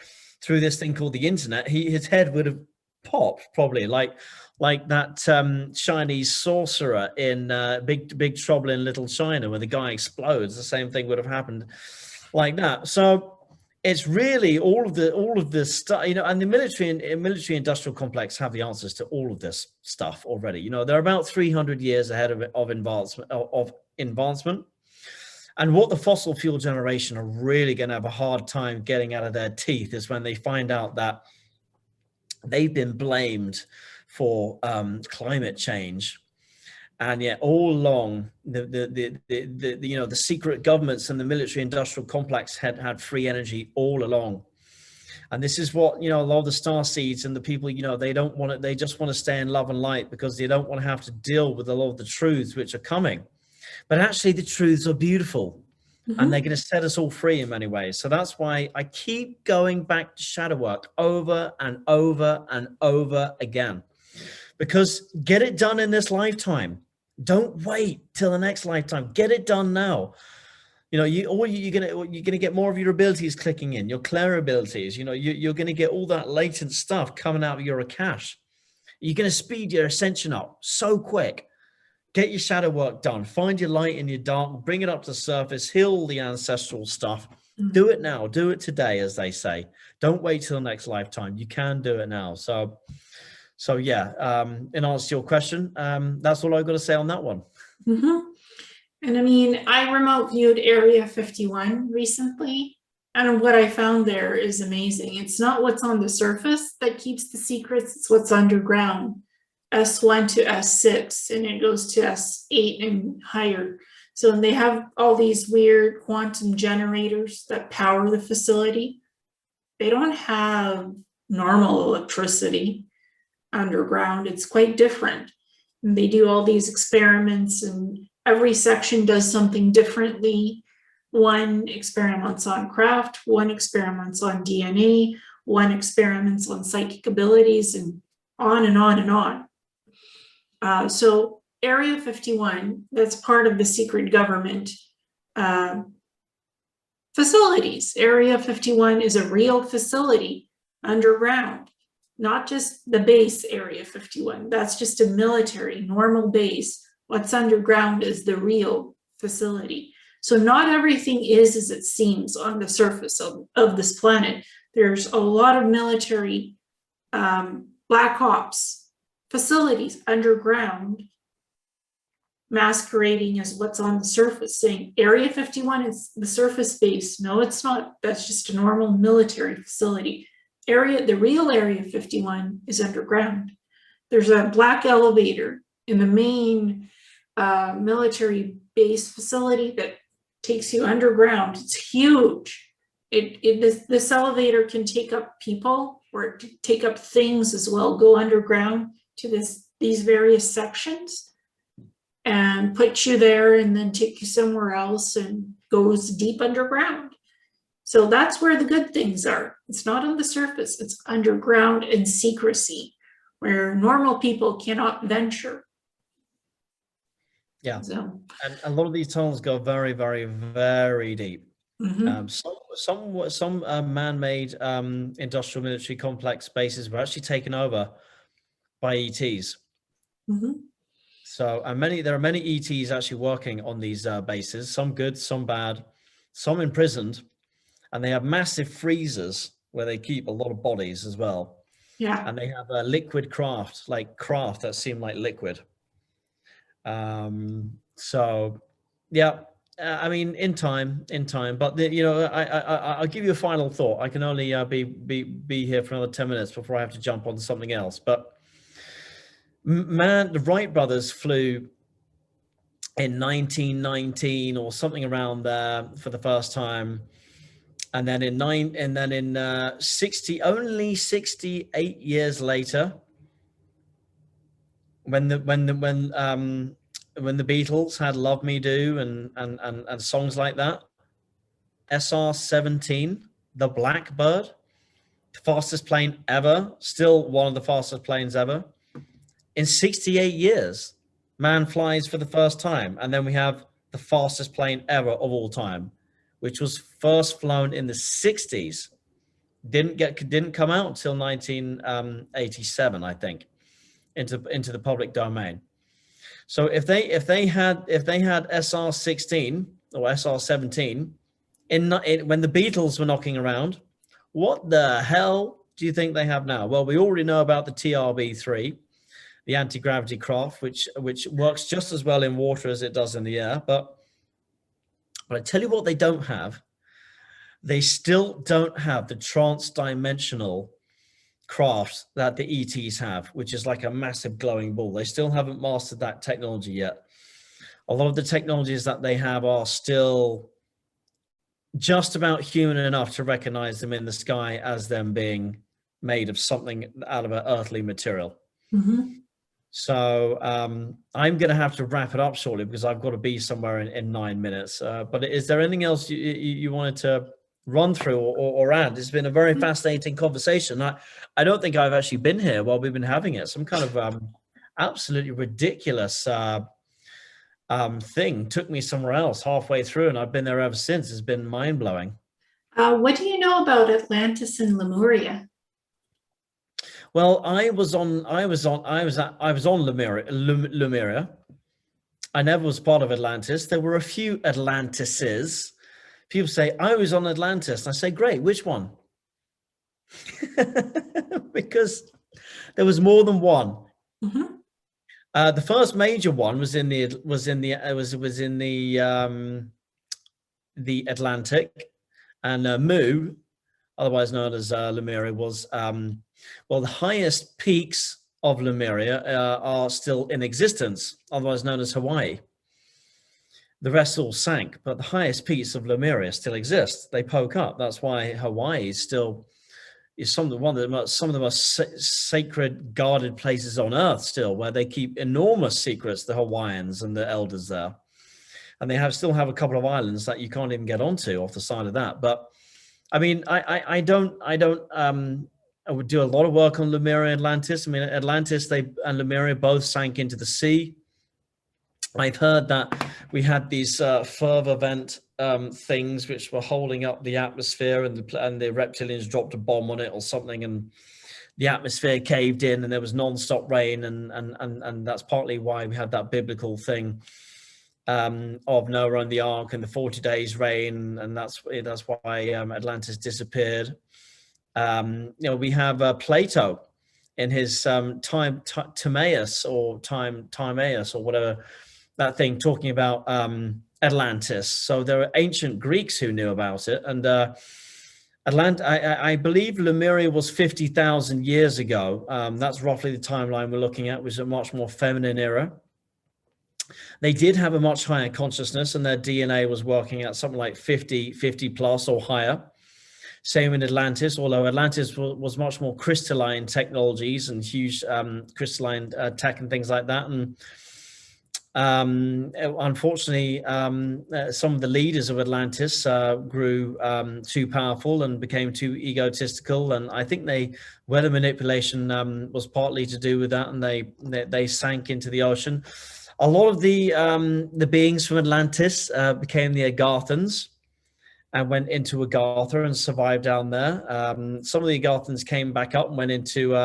through this thing called the internet, his head would have popped, probably like that Chinese sorcerer in Big Trouble in Little China, where the guy explodes. The same thing would have happened like that. So, it's really all of the stuff, you know, and the military industrial complex have the answers to all of this stuff already. You know, they're about 300 years ahead of advancement. And what the fossil fuel generation are really going to have a hard time getting out of their teeth is when they find out that they've been blamed for climate change. And yet all along, the secret governments and the military industrial complex had free energy all along. And this is what, you know, a lot of the star seeds and the people, you know, they don't want it. They just want to stay in love and light because they don't want to have to deal with a lot of the truths which are coming. But actually the truths are beautiful. And they're going to set us all free in many ways. So that's why I keep going back to shadow work over and over and over again, because get it done in this lifetime. Don't wait till the next lifetime. Get it done now. You know, you're gonna get more of your abilities clicking in, your clair abilities. You know, you're gonna get all that latent stuff coming out of your Akash. You're gonna speed your ascension up so quick. Get your shadow work done. Find your light in your dark. Bring it up to the surface. Heal the ancestral stuff. Do it now. Do it today, as they say. Don't wait till the next lifetime. You can do it now. So yeah, in answer to your question, that's all I've got to say on that one. And I mean, I remote viewed Area 51 recently, and what I found there is amazing. It's not what's on the surface that keeps the secrets, it's what's underground. S1 to S6, and it goes to S8 and higher. So they have all these weird quantum generators that power the facility. They don't have normal electricity underground. It's quite different. And they do all these experiments, and every section does something differently. One experiments on craft, one experiments on DNA, one experiments on psychic abilities, and on and on and on. So Area 51, that's part of the secret government facilities. Area 51 is a real facility underground, not just the base Area 51. That's just a military, normal base. What's underground is the real facility. So not everything is as it seems on the surface of this planet. There's a lot of military black ops facilities underground masquerading as what's on the surface, saying Area 51 is the surface base. No, it's not. That's just a normal military facility. The real Area 51 is underground. There's a black elevator in the main military base facility that takes you underground. It's huge. This elevator can take up people or take up things as well, go underground to these various sections and put you there and then take you somewhere else and goes deep underground. So that's where the good things are. It's not on the surface, it's underground in secrecy where normal people cannot venture. Yeah, so. And a lot of these tunnels go very, very, very deep. Some man-made industrial military complex bases were actually taken over by ETs. So, and there are many ETs actually working on these bases. Some good, some bad, some imprisoned, and they have massive freezers where they keep a lot of bodies as well. Yeah, and they have a liquid craft that seem like liquid. So yeah, I mean, in time, but I'll give you a final thought. I can only be here for another 10 minutes before I have to jump on to something else. But the Wright brothers flew in 1919 or something around there for the first time. And then in 68 years later, when the Beatles had "Love Me Do" and songs like that, SR-17, the Blackbird, the fastest plane ever, still one of the fastest planes ever. In 68 years, man flies for the first time, and then we have the fastest plane ever of all time, which was first flown in the 60s. Didn't come out until 1987, I think, into the public domain. So if they had SR-16 or SR-17 when the Beatles were knocking around, what the hell do you think they have now? Well, we already know about the TRB-3, the anti-gravity craft, which works just as well in water as it does in the air. But I tell you what they don't have. They still don't have the trans-dimensional craft that the ETs have, which is like a massive glowing ball. They still haven't mastered that technology yet. A lot of the technologies that they have are still just about human enough to recognize them in the sky as them being made of something out of an earthly material. Mm-hmm. So I'm going to have to wrap it up shortly because I've got to be somewhere in 9 minutes. But is there anything else you wanted to run through or add? It's been a very fascinating conversation. I don't think I've actually been here while we've been having it. Some kind of absolutely ridiculous thing took me somewhere else halfway through, and I've been there ever since. It's been mind-blowing. What do you know about Atlantis and Lemuria? Well, I was on Lemuria. I never was part of Atlantis. There were a few Atlantises. People say, I was on Atlantis. And I say, great, which one? Because there was more than one. Mm-hmm. The first major one was in the Atlantic, and Mu, otherwise known as Lemuria, was well, the highest peaks of Lemuria are still in existence, otherwise known as Hawaii. The rest all sank, but the highest peaks of Lemuria still exist. They poke up. That's why Hawaii is still some of the most sacred, guarded places on Earth still, where they keep enormous secrets, the Hawaiians and the elders there. And they still have a couple of islands that you can't even get onto off the side of that. But I mean, I would do a lot of work on Lemuria and Atlantis. I mean, Atlantis and Lemuria both sank into the sea. I've heard that we had these fervor vent things which were holding up the atmosphere, and the reptilians dropped a bomb on it or something, and the atmosphere caved in, and there was non-stop rain, and that's partly why we had that biblical thing of Noah and the Ark and the 40 days rain, and that's why Atlantis disappeared. We have Plato in his Timaeus or whatever that thing, talking about Atlantis. So there are ancient Greeks who knew about it, and I believe Lemuria was 50,000 years ago. That's roughly the timeline we're looking at, which is a much more feminine era. They did have a much higher consciousness, and their DNA was working at something like 50 plus or higher. Same in Atlantis, although Atlantis was much more crystalline technologies and huge crystalline tech and things like that. And unfortunately, some of the leaders of Atlantis grew too powerful and became too egotistical. And I think weather manipulation was partly to do with that, and they sank into the ocean. A lot of the beings from Atlantis became the Agarthans and went into Agartha and survived down there. Some of the Agarthans came back up and went into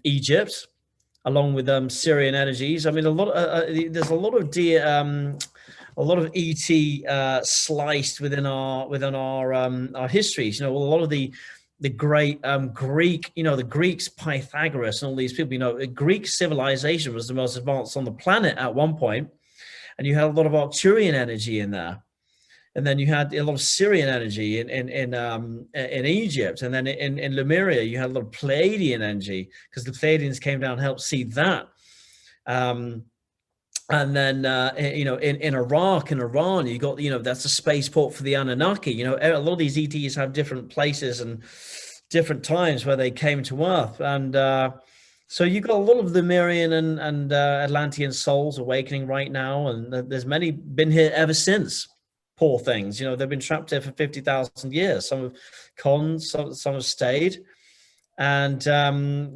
Egypt, along with Syrian energies. I mean, there's a lot of ET sliced within our histories. You know, a lot of the great Greek, the Greeks, Pythagoras, and all these people. Greek civilization was the most advanced on the planet at one point, and you had a lot of Arcturian energy in there. And then you had a lot of Syrian energy in Egypt, and then in Lemuria you had a lot of Pleiadian energy, because the Pleiadians came down and helped seed that. And then in Iraq and Iran, you got that's a spaceport for the Anunnaki. A lot of these ETs have different places and different times where they came to Earth, and so you got a lot of Lemurian and Atlantean souls awakening right now, and there's many been here ever since. Poor things, they've been trapped here for 50,000 years. Some have conned, some have stayed, and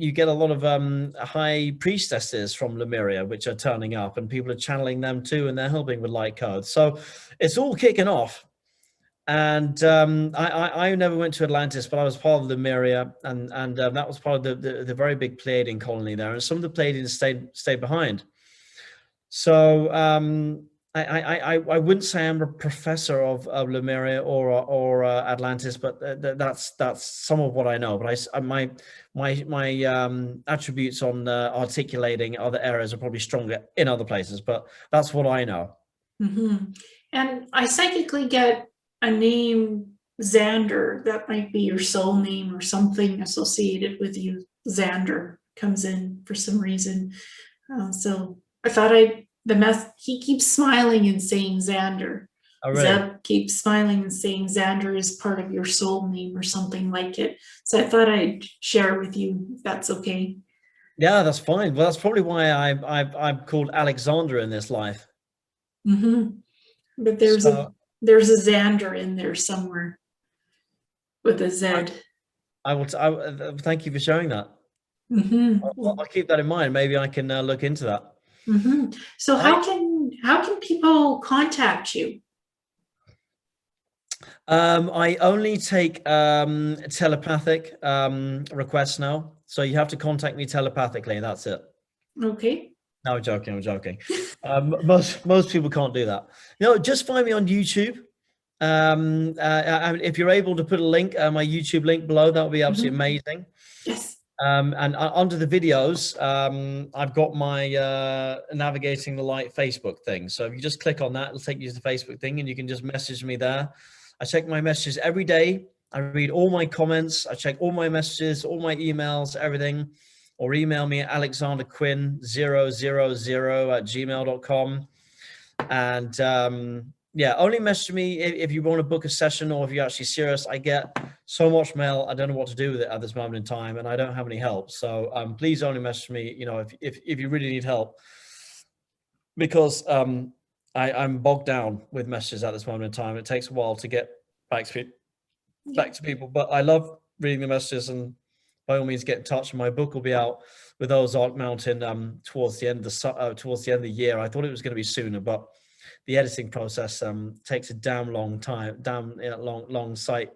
you get a lot of high priestesses from Lemuria which are turning up, and people are channeling them too, and they're helping with light codes. So it's all kicking off. And I never went to Atlantis, but I was part of Lemuria, and that was part of the very big Pleiadian colony there, and some of the Pleiadians stayed behind. So I wouldn't say I'm a professor of Lemuria or Atlantis, but that's some of what I know. But my attributes on articulating other areas are probably stronger in other places. But that's what I know. Mm-hmm. And I psychically get a name, Xander. That might be your soul name or something associated with you. Xander comes in for some reason. So I thought he keeps smiling and saying Xander. Oh, really? Zeb keeps smiling and saying Xander is part of your soul name or something like it. So I thought I'd share with you if that's okay. Yeah, that's fine. Well, that's probably why I'm called Alexander in this life. Mm-hmm. But there's So a Xander in there somewhere with a Z. I will. Thank you for showing that. Mm-hmm. I'll keep that in mind. Maybe I can look into that. Mm-hmm. So how can people contact you? I only take telepathic requests now, so you have to contact me telepathically. That's it. Okay. No, I'm joking. I'm joking. Most people can't do that. Just find me on YouTube. If you're able to put a link, my YouTube link below, that would be absolutely amazing. Yes. And under the videos, I've got my Navigating the Light Facebook thing. So if you just click on that, it'll take you to the Facebook thing, and you can just message me there. I check my messages every day. I read all my comments. I check all my messages, all my emails, everything. Or email me at alexanderquinn000@gmail.com. And yeah, only message me if you want to book a session or if you're actually serious. I get so much mail, I don't know what to do with it at this moment in time, and I don't have any help. So please only message me, if you really need help, because I'm bogged down with messages at this moment in time. It takes a while to get back to people, but I love reading the messages, and by all means get in touch. My book will be out with Ozark Mountain towards the end of the year. I thought it was going to be sooner, but the editing process takes a damn long time, long site,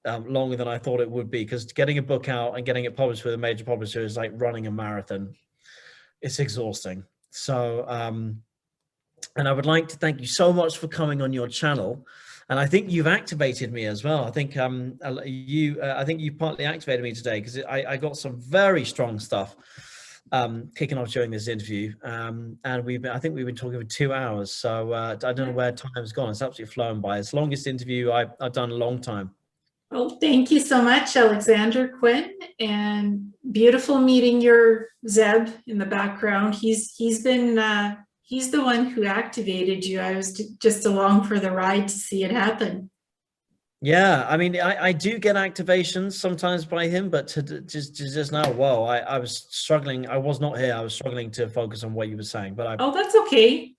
longer than I thought it would be, because getting a book out and getting it published with a major publisher is like running a marathon. It's exhausting. So and I would like to thank you so much for coming on your channel. And I think you've activated me as well. I think you partly activated me today, because I got some very strong stuff kicking off during this interview. And I think we've been talking for 2 hours. So I don't know where time's gone. It's absolutely flown by. It's the longest interview I've done in a long time. Well, thank you so much, Alexander Quinn, and beautiful meeting your Zeb in the background. He's the one who activated you. I was just along for the ride to see it happen. Yeah, I mean, I do get activations sometimes by him, but to just now, whoa, I was struggling. I was not here. I was struggling to focus on what you were saying, but oh, that's okay.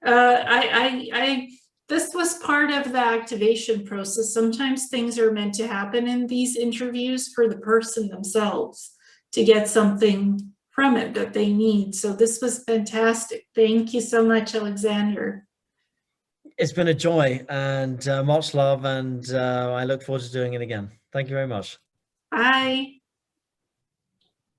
This was part of the activation process. Sometimes things are meant to happen in these interviews for the person themselves to get something from it that they need. So this was fantastic. Thank you so much, Alexander. It's been a joy, and much love, and I look forward to doing it again. Thank you very much. Bye.